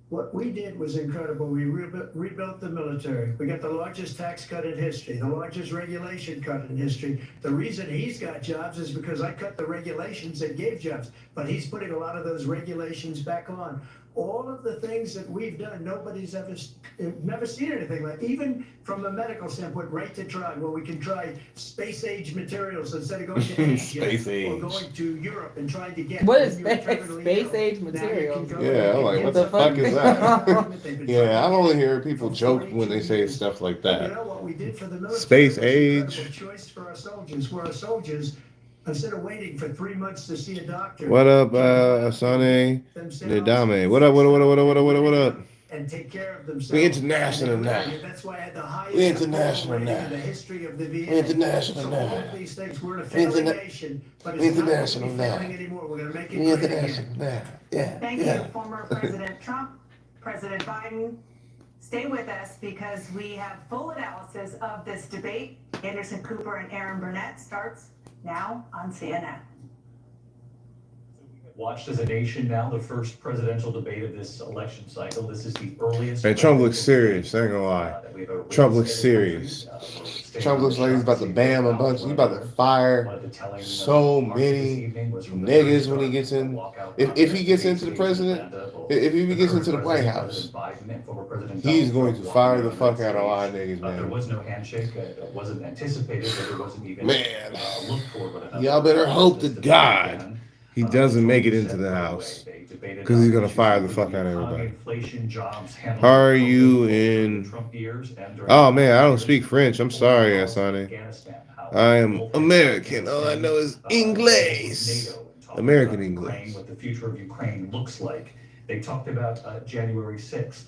S1: What we did was incredible. We rebuilt the military. We got the largest tax cut in history, the largest regulation cut in history. The reason he's got jobs is because I cut the regulations that gave jobs, but he's putting a lot of those regulations back on. all of the things that we've done, nobody's never seen anything like. Even from a medical standpoint, right to try, where we can try space age materials instead of going to Asia
S2: Space age.
S1: or going to Europe and trying to get.
S5: What is
S1: when you're terminally
S5: space
S1: ill.
S5: age
S1: Now you can
S5: materials?
S1: go
S2: Yeah, I'm
S1: and
S2: like,
S1: get
S2: what the fuck
S1: something.
S2: is that?
S1: They've been
S2: Yeah,
S1: trying
S2: I've
S1: to
S2: only
S1: get
S2: heard people
S1: for
S2: joke when they
S1: 42
S2: say
S1: years.
S2: stuff like
S1: But you
S2: that.
S1: know what we did for the military?
S2: Space
S1: was an incredible
S2: age.
S1: choice for our soldiers. Where our soldiers, instead of waiting for 3 months to see a doctor.
S2: What up,
S1: can go out
S2: Asane
S1: themselves,
S2: Nedame? What up, what up, what up, what up, what up, what up, what up?
S1: and take care of themselves.
S2: We international
S1: And
S2: now.
S1: that's why I had the highest
S2: We
S1: approval
S2: international
S1: rating
S2: now.
S1: in the history of the VA.
S2: We international
S1: So
S2: now.
S1: all of these things, we're in a
S2: We
S1: failing
S2: interna-
S1: nation, but
S2: we
S1: it's not going to
S2: international
S1: be
S2: now.
S1: failing anymore. We're going to make it
S2: We
S1: great
S2: international
S1: again.
S2: now. Yeah,
S8: Thank
S2: yeah.
S8: you, former President Trump, President Biden. Stay with us because we have full analysis of this debate. Anderson Cooper and Aaron Burnett starts now on CNN.
S7: Watched as a nation now the first presidential debate of this election cycle. This is the earliest.
S2: Man, Trump looks serious. I ain't gonna lie.
S7: that we've ever
S2: Trump looks
S7: witnessed in the
S2: serious.
S7: country. We're staying
S2: Trump
S7: on
S2: looks
S7: the
S2: like he's about to
S7: sharp
S2: bam a
S7: side.
S2: bunch. He's
S7: One
S2: about
S7: of
S2: to
S7: the-
S2: fire
S7: one of the telling,
S2: so
S7: remarks this
S2: many
S7: evening was from the
S2: niggas when he
S7: very
S2: gets
S7: start,
S2: in.
S7: walkout
S2: If he gets into the
S7: conference,
S2: president,
S7: both
S2: if he
S7: the
S2: gets
S7: current
S2: into the White
S7: President,
S2: House,
S7: President Biden, and former President
S2: he's
S7: Donald
S2: going
S7: Trump
S2: to fire the
S7: walking
S2: fuck
S7: around
S2: out of a lot of
S7: stage.
S2: niggas,
S7: There
S2: man.
S7: was no handshake. It wasn't anticipated, but there wasn't even
S2: Man,
S7: looked for. But another
S2: y'all better hope to
S7: this debate
S2: God
S7: began.
S2: he doesn't make it into the House, because he's gonna fire the fuck out of everybody. How are you in? Oh man, I don't speak French. I'm sorry, Asane. I am American. All I know is English. American English.
S7: What the future of Ukraine looks like. They talked about January 6th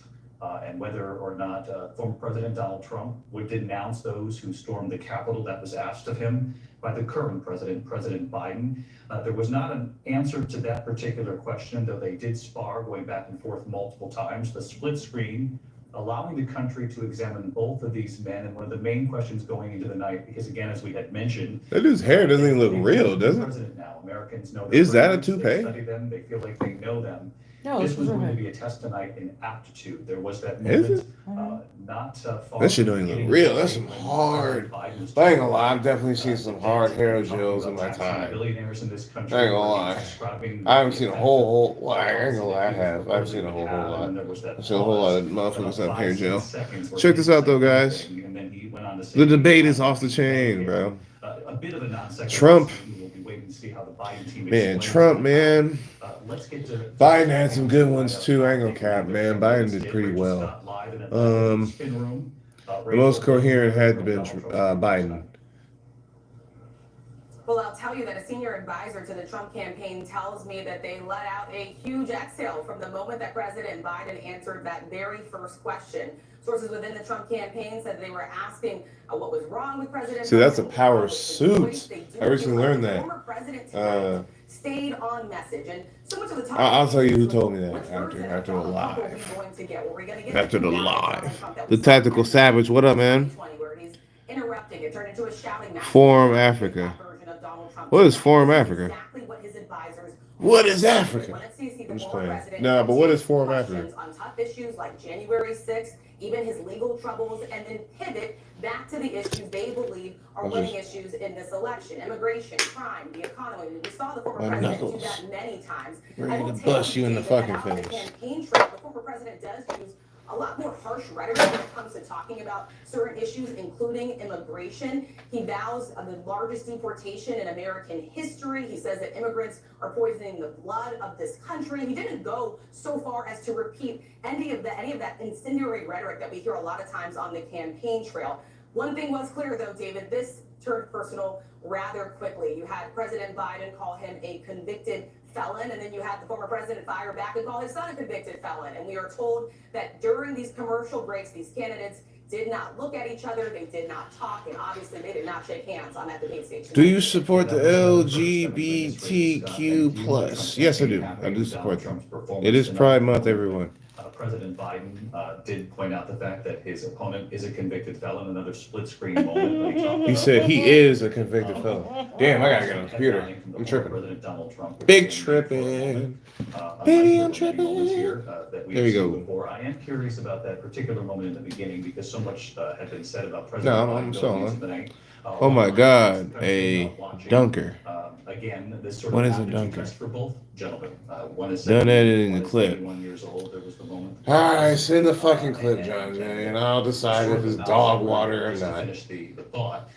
S7: and whether or not former President Donald Trump would denounce those who stormed the Capitol. That was asked of him by the current president, President Biden. There was not an answer to that particular question, though they did spar going back and forth multiple times. The split screen allowing the country to examine both of these men, and one of the main questions going into the night, because again, as we had mentioned,
S2: That dude's hair doesn't even look real, does it?
S7: President now. Americans know
S2: Is that a
S7: presidents,
S2: toupee?
S7: They study them. They feel like they know them.
S5: No,
S7: This
S5: it's
S7: was going to
S5: right.
S7: be a test tonight in aptitude. There was that
S2: Is
S7: moment,
S2: it?
S7: not far.
S2: That shit don't
S7: from
S2: even
S7: getting
S2: look real.
S7: away
S2: That's some
S7: when
S2: hard.
S7: Biden was
S2: I ain't gonna lie, I've definitely seen some hard hair
S7: talking
S2: gels in
S7: about
S2: my
S7: taxing
S2: time.
S7: billionaires in this country.
S2: I ain't gonna lie.
S7: Describing
S2: I haven't
S7: the
S2: seen a
S7: effect
S2: whole.
S7: of
S2: Well, I ain't gonna lie, I have. I've seen a whole lot.
S7: And there was that
S2: I've seen a whole lot of
S7: pause,
S2: motherfuckers
S7: about
S2: have hair
S7: 5-6
S2: gel.
S7: seconds where
S2: Check
S7: he
S2: this out, though,
S7: said one
S2: guys.
S7: thing, and then he went on to say
S2: The debate is off the chain, bro.
S7: a bit of a non-sequitur.
S2: Trump.
S7: We'll be waiting to see how the Biden team
S2: Man,
S7: explains
S2: Trump,
S7: it.
S2: man.
S7: Let's get to
S2: Biden had some good ones too. I ain't gonna cap, man. Biden did pretty well. The most coherent had to been Biden.
S12: Well, I'll tell you that a senior advisor to the Trump campaign tells me that they let out a huge exhale from the moment that President Biden answered that very first question. Sources within the Trump campaign said they were asking what was wrong with President Biden.
S2: See, that's a power
S12: what was the choice.
S2: suit.
S12: They do
S2: I recently
S12: feel like
S2: learned
S12: the
S2: that.
S12: former president tonight stayed on message, and so much of the talk.
S2: I'll tell you who told me that
S12: Which version
S2: after
S12: of
S2: the
S12: Donald Trump are we
S2: live.
S12: going to get? Were we going to get
S2: After the
S12: now
S2: live.
S12: Donald Trump that
S2: The
S12: we saw
S2: Tactical
S12: back
S2: Savage, what up, man?
S12: 2020, where he's interrupting. It turned into a shouting match.
S2: Forum Africa. What is Forum Africa?
S12: Exactly what his advisors.
S2: What is Africa?
S12: When at CC, the
S2: I'm just
S12: former
S2: playing.
S12: president
S2: Nah, but what is
S12: takes
S2: Forum
S12: questions
S2: Africa?
S12: on tough issues like January 6th, even his legal troubles, and then pivot back to the issues they believe are winning issues in this election: immigration, crime, the economy. We saw the former
S2: My
S12: president do
S2: knuckles.
S12: that many times.
S2: Ready
S12: I will
S2: to
S12: tell
S2: bust you in the
S12: that
S2: fucking
S12: out on the
S2: face.
S12: campaign trail, the former president does use a lot more harsh rhetoric when it comes to talking about certain issues, including immigration. He vows the largest deportation in American history. He says that immigrants are poisoning the blood of this country. He didn't go so far as to repeat any of that incendiary rhetoric that we hear a lot of times on the campaign trail. One thing was clear, though, David, this turned personal rather quickly. You had President Biden call him a convicted felon, and then you had the former president fire back and call his son a convicted felon. And we are told that during these commercial breaks, these candidates did not look at each other, they did not talk, and obviously they did not shake hands on that debate stage.
S2: Do you support the LGBTQ plus? Yes, I do. I do support them. It is Pride Month, everyone.
S7: President Biden did point out the fact that his opponent is a convicted felon. Another split screen moment. When he talked
S2: He
S7: about
S2: said he is a convicted felon. Damn, I gotta get on the computer. I'm tripping.
S7: President Donald Trump.
S2: Big tripping. Baby, I'm tripping. There you go.
S7: Before. I am curious about that particular moment in the beginning because so much had been said about President
S2: No,
S7: Biden
S2: I'm
S7: going
S2: sorry.
S7: into the night.
S2: Oh my God, a dunker.
S7: Again, this sort
S2: What
S7: of
S2: is a
S7: aptitude
S2: dunker?
S7: test for both gentlemen. One is
S2: Done
S7: 70,
S2: editing
S7: one
S2: the
S7: is
S2: clip.
S7: 81 years old. There was the moment.
S2: All right, send the fucking clip, John Jay, and I'll decide if it's dog water or
S7: Just to
S2: not.
S7: finish the thought.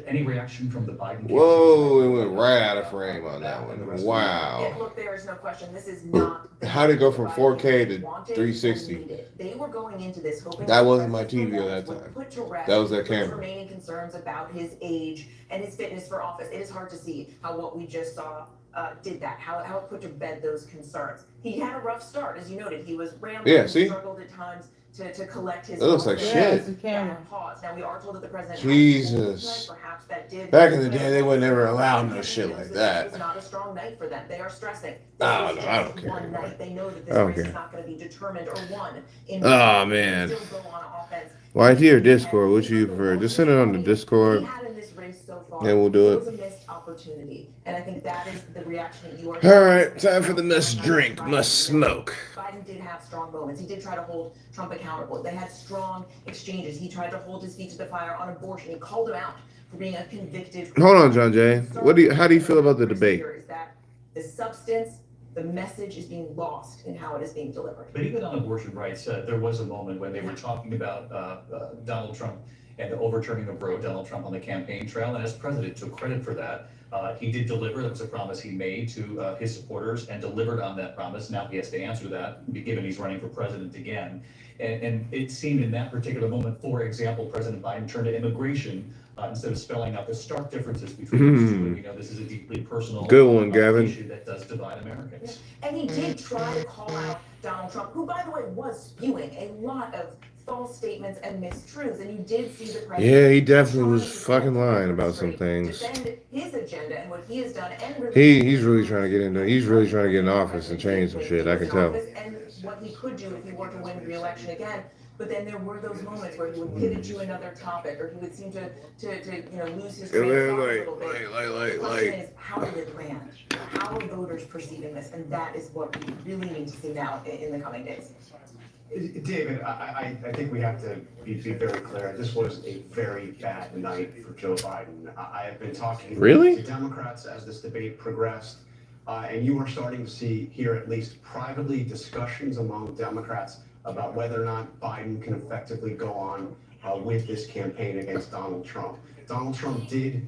S7: Any reaction from the Biden?
S2: Whoa, it went right out of frame on that one.
S12: Yeah,
S2: Wow.
S12: look, there is no question. This is not.
S2: How'd it go from 4K to 360?
S12: They were going into this hoping
S2: That wasn't my TV at that time.
S12: Put to rest
S2: That was that
S12: those
S2: camera.
S12: remaining concerns about his age and his fitness for office. It is hard to see how what we just saw did that. How it put to bed those concerns. He had a rough start, as you noted. He was rambling.
S2: Yeah, see?
S12: Struggled at times to collect his.
S2: It looks like
S12: thoughts.
S2: shit.
S5: It's a camera.
S12: Pause. Now we are told that the president.
S2: Jesus.
S12: Perhaps that did.
S2: Back in the day, they would never allow no shit like
S12: This
S2: that.
S12: was not a strong night for them. They are stressing.
S2: Oh,
S12: This
S2: no, I
S12: is
S2: don't
S12: just
S2: care
S12: one
S2: anymore.
S12: night. They know that this
S2: I don't
S12: race is
S2: care.
S12: not going to be determined or won. In
S2: Oh, man.
S12: Still go on offense.
S2: YT or Discord, which you prefer? Just send it on the Discord,
S12: He had in this race so far,
S2: and we'll do
S12: it was
S2: it.
S12: a missed opportunity, and I think that is the reaction that you are.
S2: All right, time for the must drink, must smoke.
S12: Biden did have strong moments. He did try to hold Trump accountable. They had strong exchanges. He tried to hold his feet to the fire on abortion. He called him out for being a convicted.
S2: Hold on, John Jay. How do you feel about the debate?
S12: Is that the substance, the message is being lost in how it is being delivered.
S7: But even on abortion rights, there was a moment when they were talking about Donald Trump and the overturning of Roe, Donald Trump on the campaign trail, and as president took credit for that. He did deliver. That was a promise he made to his supporters and delivered on that promise. Now he has to answer that, given he's running for president again. And it seemed in that particular moment, for example, President Biden turned to immigration instead of spelling out the stark differences between these two. And we know this is a deeply personal
S2: Good one, Gavin.
S7: issue that does divide Americans.
S12: And he did try to call out Donald Trump, who, by the way, was spewing a lot of false statements and mistruths. And you did see the president.
S2: Yeah, he definitely was fucking lying about some things.
S12: Defend his agenda and what he has done, and really
S2: He's really trying to get in there. He's really trying to get in office and change some shit. I can tell.
S12: And what he could do if he were to win re-election again. But then there were those moments where he would pivot to another topic, or he would seem to lose his train of thought a little bit. The question is, how did it land? How are voters perceiving this? And that is what we really need to see now in the coming days.
S11: David, I think we have to be very clear. This was a very bad night for Joe Biden. I have been talking to Democrats as this debate progressed, and you are starting to see here, at least privately, discussions among Democrats about whether or not Biden can effectively go on with this campaign against Donald Trump. Donald Trump did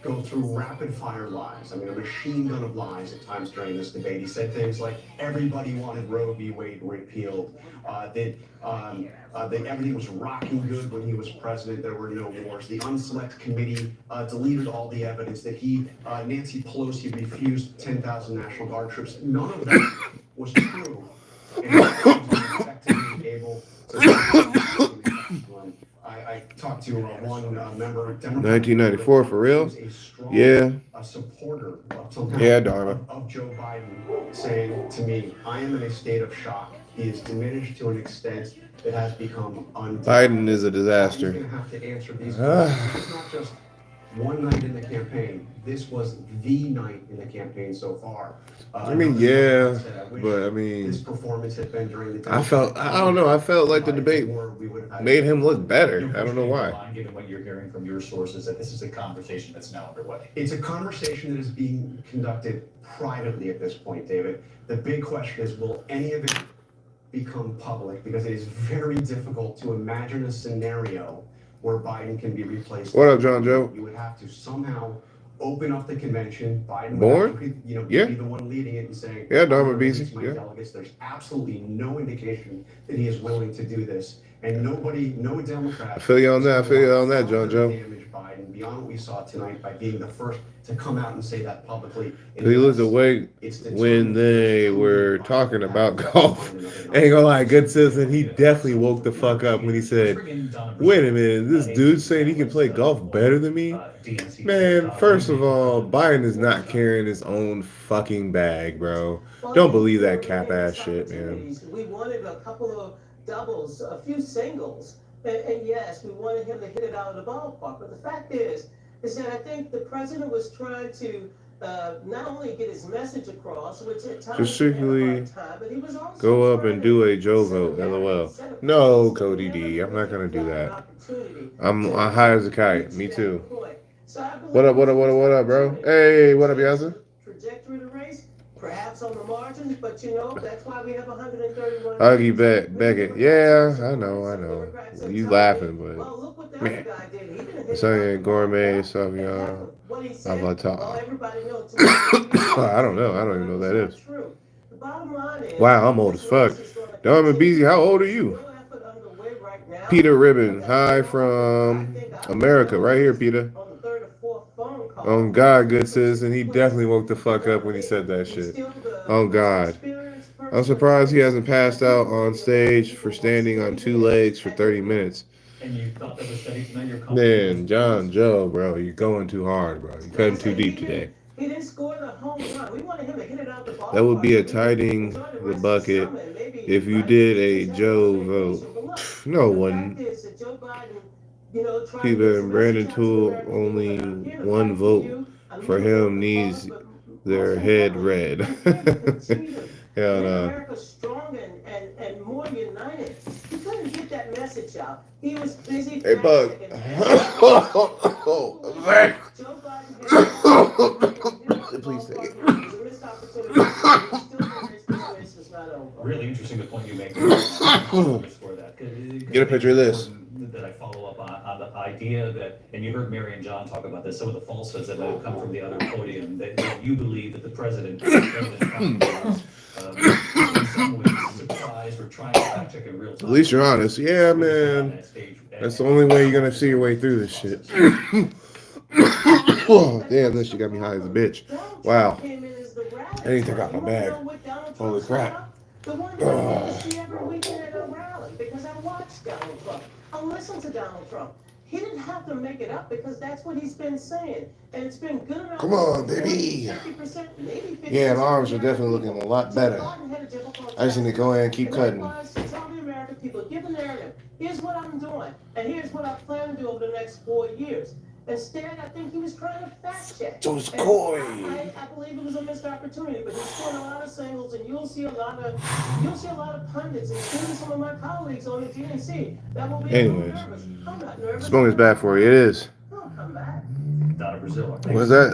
S11: go through rapid fire lies. I mean, a machine gun of lies at times during this debate. He said things like everybody wanted Roe v. Wade repealed, that everything was rocking good when he was president, there were no wars. The Unselect Committee deleted all the evidence that Nancy Pelosi refused 10,000 National Guard troops. None of that was true. And he was effectively able to I talked to one member, Democrat,
S2: 1994 for real? Yeah.
S11: A supporter
S2: Yeah, Dharma.
S11: of Joe Biden, saying to me, I am in a state of shock. He is diminished to an extent that has become undeniable.
S2: Biden is a disaster.
S11: He's going to have to answer these questions. It's not just one night in the campaign. This was the night in the campaign so far.
S2: I mean, yeah, but I mean,
S11: his performance had been during the
S2: I don't know. I felt like the debate made him look better. I don't know why.
S7: Given what you're hearing from your sources, that this is a conversation that's now underway.
S11: It's a conversation that is being conducted privately at this point, David. The big question is, will any of it become public? Because it is very difficult to imagine a scenario where Biden can be replaced.
S2: What up, John Joe?
S11: You would have to somehow open up the convention. Biden would
S2: Born?
S11: have to be the one leading it and saying,
S2: Yeah, Dharma
S11: "These
S2: BC,
S11: are my
S2: yeah.
S11: delegates." There's absolutely no indication that he is willing to do this. And no Democrat.
S2: I feel you on that. I feel you on that, John Joe.
S11: Damage Biden beyond what we saw tonight by being the first to come out and say that publicly.
S2: He looked away when they were talking about golf. Ain't gonna lie, good citizen, he definitely woke the fuck up when he said, wait a minute, this dude saying he can play golf better than me? Man, first of all, Biden is not carrying his own fucking bag, bro. Don't believe that cap ass shit, man.
S13: We wanted a couple of doubles, a few singles, and yes, we wanted him to hit it out of the ballpark. But the fact is that I think the president was trying to not only get his message across, which at times
S2: Specifically,
S13: but he was also
S2: go up and do a Joe vote, lol. No, Cody D, I'm not gonna do that. I'm high as a kite. Me too.
S13: So I believe
S2: What up, what up, what up, what up, bro? Hey, what up, Yaza?
S13: trajectory of the race, perhaps on the margins, but you know, that's why we have 131
S2: I'll give
S13: days.
S2: Beckett. Yeah, I know. You laughing,
S13: Well,
S2: but
S13: look what the other
S2: man.
S13: guy did. He didn't hit it out
S2: Sauvignon
S13: the
S2: Gourmet,
S13: ballpark. And half
S2: Sauvignon
S13: of what he said, well,
S2: Avatar.
S13: everybody knows to me.
S2: I don't know. I don't even know what that is.
S13: True. The bottom line is,
S2: Wow, I'm old as fuck. Norman Beasy, how old are you?
S13: no effort underway right now.
S2: Peter Ribbon, hi from America, right here, Peter.
S13: On the third or fourth phone call.
S2: On God, good citizen, he definitely woke the fuck up when he said that shit. On God. I'm surprised he hasn't passed out on stage for standing on two legs for 30 minutes.
S7: And you thought that was steady tonight? You're
S2: Man, John Joe, bro, you're going too hard, bro. You're cutting too deep today.
S13: He didn't score the home run. We wanted him to hit it out the ballpark.
S2: That would be a tidying the bucket if you did a Joe vote. No one. Peter and Brandon Toole, only one vote for him needs their head red. Hell no.
S13: America strong and more united. He couldn't get that message out. He was busy.
S2: Hey, Bug. Please take it.
S7: Really interesting the point you make.
S2: Get a picture of this.
S7: That I follow up on the idea that, and you heard Mary and John talk about this, some of the falsehoods that have come from the other podium, that you believe that the president was, in some ways surprised or trying to fact check in real time.
S2: At least you're honest. Yeah, man. That's the only way you're gonna see your way through this shit. Oh, damn, this shit got me high as a bitch. Wow. Anything out my bag. Holy crap.
S13: The one that I see every weekend at a rally because I watch Donald Trump. I listen to Donald Trump. He didn't have to make it up because that's what he's been saying. And it's been good enough.
S2: Come on, baby.
S13: 50%, maybe 50%.
S2: Yeah, my arms are definitely looking a lot better. I just need to go ahead and keep cutting.
S13: Tell the American people, give the narrative. Here's what I'm doing, and here's what I plan to do over the next 4 years. Instead, I think he was trying to fact check.
S2: Those coy.
S13: I believe it was a missed opportunity, but he's scored a lot of singles, and you'll see a lot of pundits, including some of my colleagues on the DNC. That will be
S2: Anyways,
S13: nervous. I'm not nervous.
S2: smoking's bad for you. It is.
S13: I'll come back.
S2: What's that?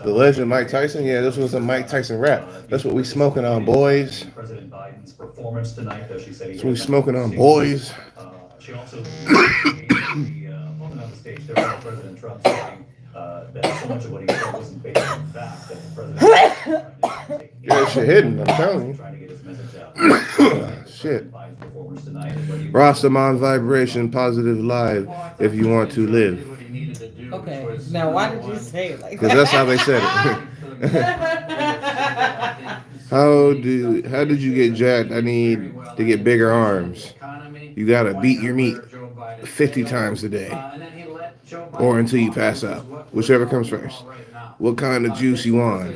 S2: The legend Mike Tyson? Yeah, this was a Mike Tyson rap. That's what we smoking on, boys.
S7: President Biden's performance tonight, though she said
S2: That's what we smoking on, boys.
S7: She also the moment on the stage there was President Trump saying that so much of what he said wasn't based on fact, that the president
S2: Yeah, shit hidden, I'm telling you.
S7: trying to get his message out.
S2: Shit.
S7: Biden's performance tonight and what he
S2: Rastaman Vibration Positive Live if you want to live.
S5: Okay, now why did you say it like that?
S2: Because that's how they said it. How did you get jacked? I need to get bigger arms. You gotta beat your meat 50 times a day. Or until you pass out. Whichever comes first. What kind of juice you on?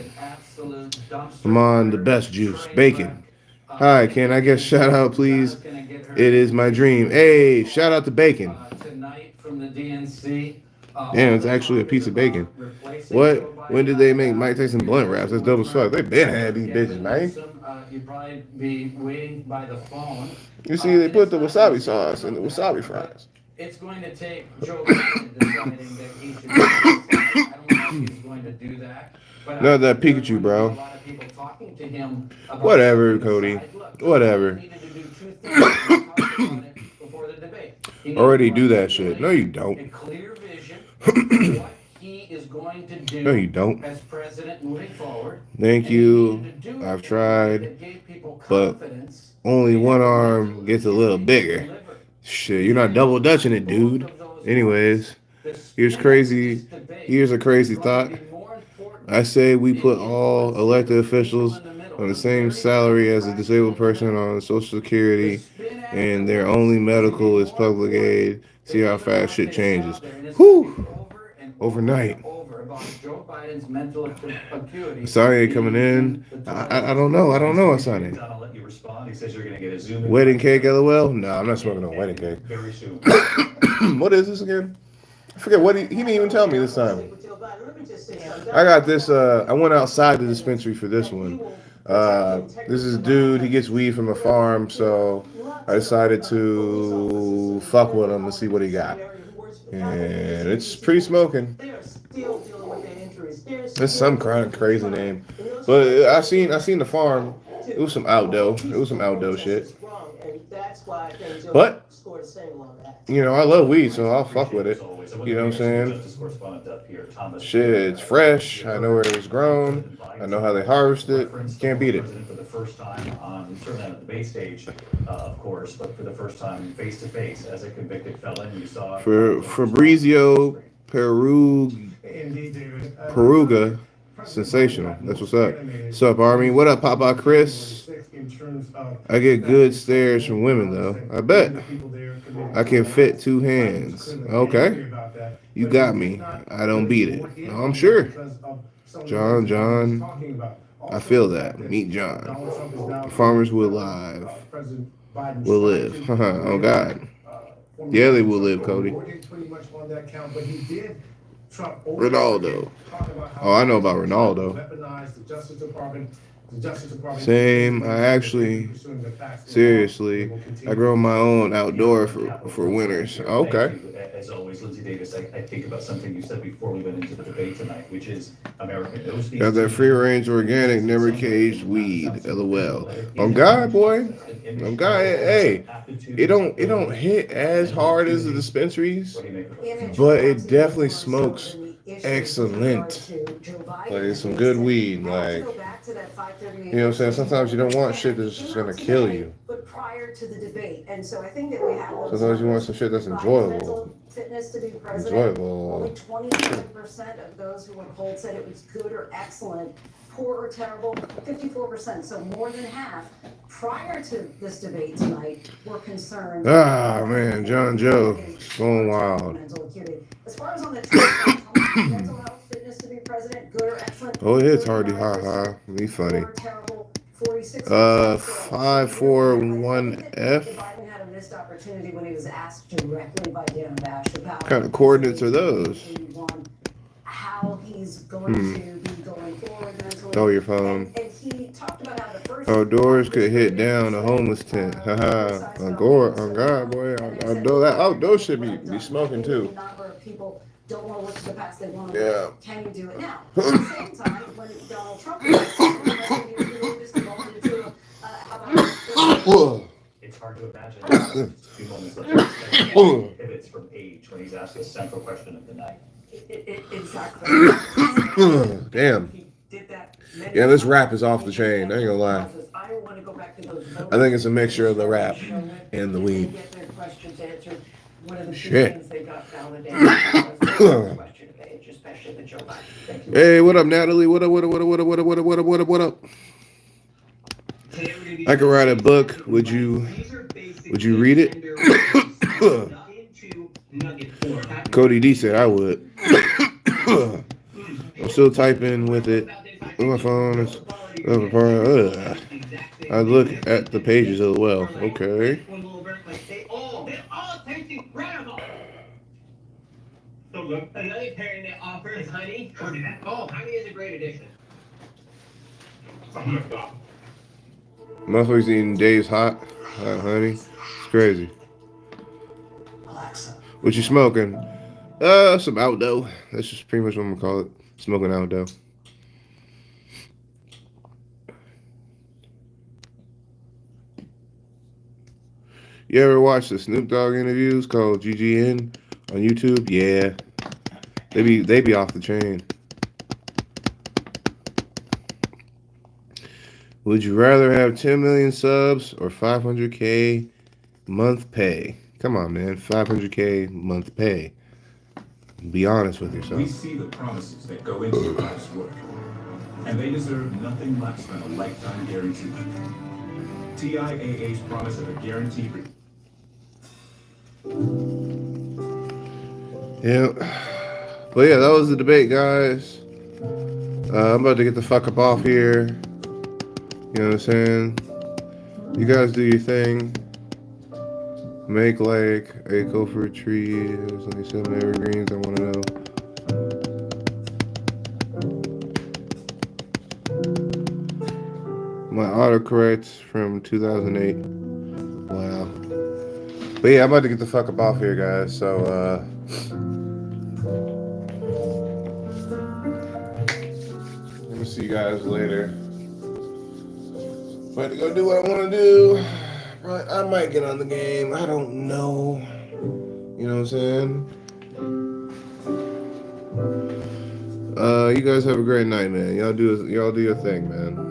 S2: I'm on the best juice. Bacon. Hi, can I get a shout out please? It is my dream. Hey, shout out to Bacon.
S10: Tonight from the DNC.
S2: Damn, it's actually a piece of bacon. What? When did they make Mike Tyson blunt wraps? That's dope as fuck. They been had these bitches, man.
S10: You'd probably be waiting by the phone.
S2: You see, they put the wasabi sauce in the wasabi fries.
S10: It's going to take Joe Biden deciding that he should. I don't know if he's going to do that. But
S2: Not that Pikachu, bro.
S10: a lot of people talking to him about
S2: Whatever, Cody. Whatever.
S10: He needed to do two things. Talk about it before the debate. He needed
S2: Already
S10: to
S2: do that shit. No, you
S10: a
S2: don't.
S10: clear vision of what he is going to do
S2: No, you don't.
S10: as president moving forward.
S2: Thank you. I've tried, but only one arm gets a little bigger. Shit, you're not double dutching it, dude. Anyways, here's a crazy thought. I say we put all elected officials on the same salary as a disabled person on Social Security, and their only medical is public aid. See how fast shit changes. Whew! Overnight. Asane coming in. I don't know. Asane.
S7: I'll let you respond. He says you're going to get a Zoom.
S2: Wedding cake, LOL? No, I'm not smoking no wedding cake.
S7: Very soon.
S2: What is this again? I forget what he didn't even tell me this time. I got this. I went outside the dispensary for this one. This is a dude. He gets weed from a farm, so I decided to fuck with him and see what he got. And it's pretty smoking.
S13: They are still dealing with their injuries.
S2: That's some kind of crazy name. But I seen the farm. It was some outdoor. It was some outdoor shit. But I love weed, so I'll fuck with it. You know what I'm saying? Shit, it's fresh. I know where it was grown. I know how they harvest it. Can't beat it.
S7: For the first time on, certainly on the debate stage, of course, but for the first time face to face as a convicted felon, you saw
S2: Fabrizio Peruga, sensational. That's what's up. What's up, Army? What up, Papa Chris? I get good stares from women, though. I bet. I can fit 2 hands. Okay. You got me. I don't beat it. No, I'm sure. John. I feel that. Meet John. Farmers will live. Will live. Oh, God. Yeah, they will live, Cody. Ronaldo. Oh, I know about Ronaldo. Same. I actually, seriously, I grow my own outdoor for winters. Okay.
S7: As always, Lindsay Davis, I think about something you said before we went into the debate tonight, which is American.
S2: Got that free range organic, never caged weed. LOL. On God, boy. On God, hey, it don't hit as hard as the dispensaries, but it definitely smokes excellent. Like it's some good weed. Like, you know what I'm saying? Sometimes you don't want shit that's just gonna kill you.
S8: But prior to the debate, and so I think that we have.
S2: Sometimes you want some shit that's enjoyable.
S8: Fitness to be president.
S2: Enjoyable.
S8: Only 27% of those who were polled said it was good or excellent. Poor or terrible, 54%. So more than half, prior to this debate tonight, were concerned.
S2: Ah, man, John Joe, it's going wild.
S8: As far as on the mental health, fitness to be president, good or excellent.
S2: Oh, it's Hardy, haha. Be funny. 541F.
S8: Biden had a missed opportunity when he was asked directly by Dan Bash about
S2: What kind of coordinates are those?
S8: How he's going to be going forward mentally.
S2: Oh, your phone.
S8: And he talked about how the first
S2: Outdoors could hit down a homeless tent. Haha. On God, boy. Outdoor should be smoking too.
S8: A number of people don't want to look to the past, they want to
S2: Yeah.
S8: can you do it now? At the same time, when Donald Trump was
S7: it's hard to imagine few moments pivots from age when he's asked the central question of the night.
S8: Exactly.
S2: Damn. Yeah, this rap is off the chain. I ain't gonna lie. I think it's a mixture of the rap and the weed. Shit. Hey, what up, Natalie? What up? I could write a book. Would you read it? Cody D said I would. I'm still typing with it. My phone is. I look at the pages as well. Okay.
S10: Another pairing they offer is honey. Oh, honey is a great addition.
S2: Motherfuckers eating Dave's hot honey. It's crazy. What you smoking? Some outdoor. That's just pretty much what I'm gonna call it. Smoking outdoor. You ever watch the Snoop Dogg interviews called GGN on YouTube? Yeah. They be off the chain. Would you rather have 10 million subs or 500K month pay? Come on, man. 500K month pay. Be honest with yourself.
S14: We see the promises that go into your life's work, and they deserve nothing less than a lifetime guarantee. TIAA's promise of a guarantee.
S2: Yeah. But yeah, that was the debate, guys. I'm about to get the fuck up off here. You know what I'm saying? You guys do your thing. Make like a go for a tree. There's only 7 evergreens. I want to know. My autocorrect from 2008. Wow. But yeah, I'm about to get the fuck up off here, guys. So let me see you guys later. About to go do what I want to do. I might get on the game. I don't know. You know what I'm saying? You guys have a great night, man. Y'all do your thing, man.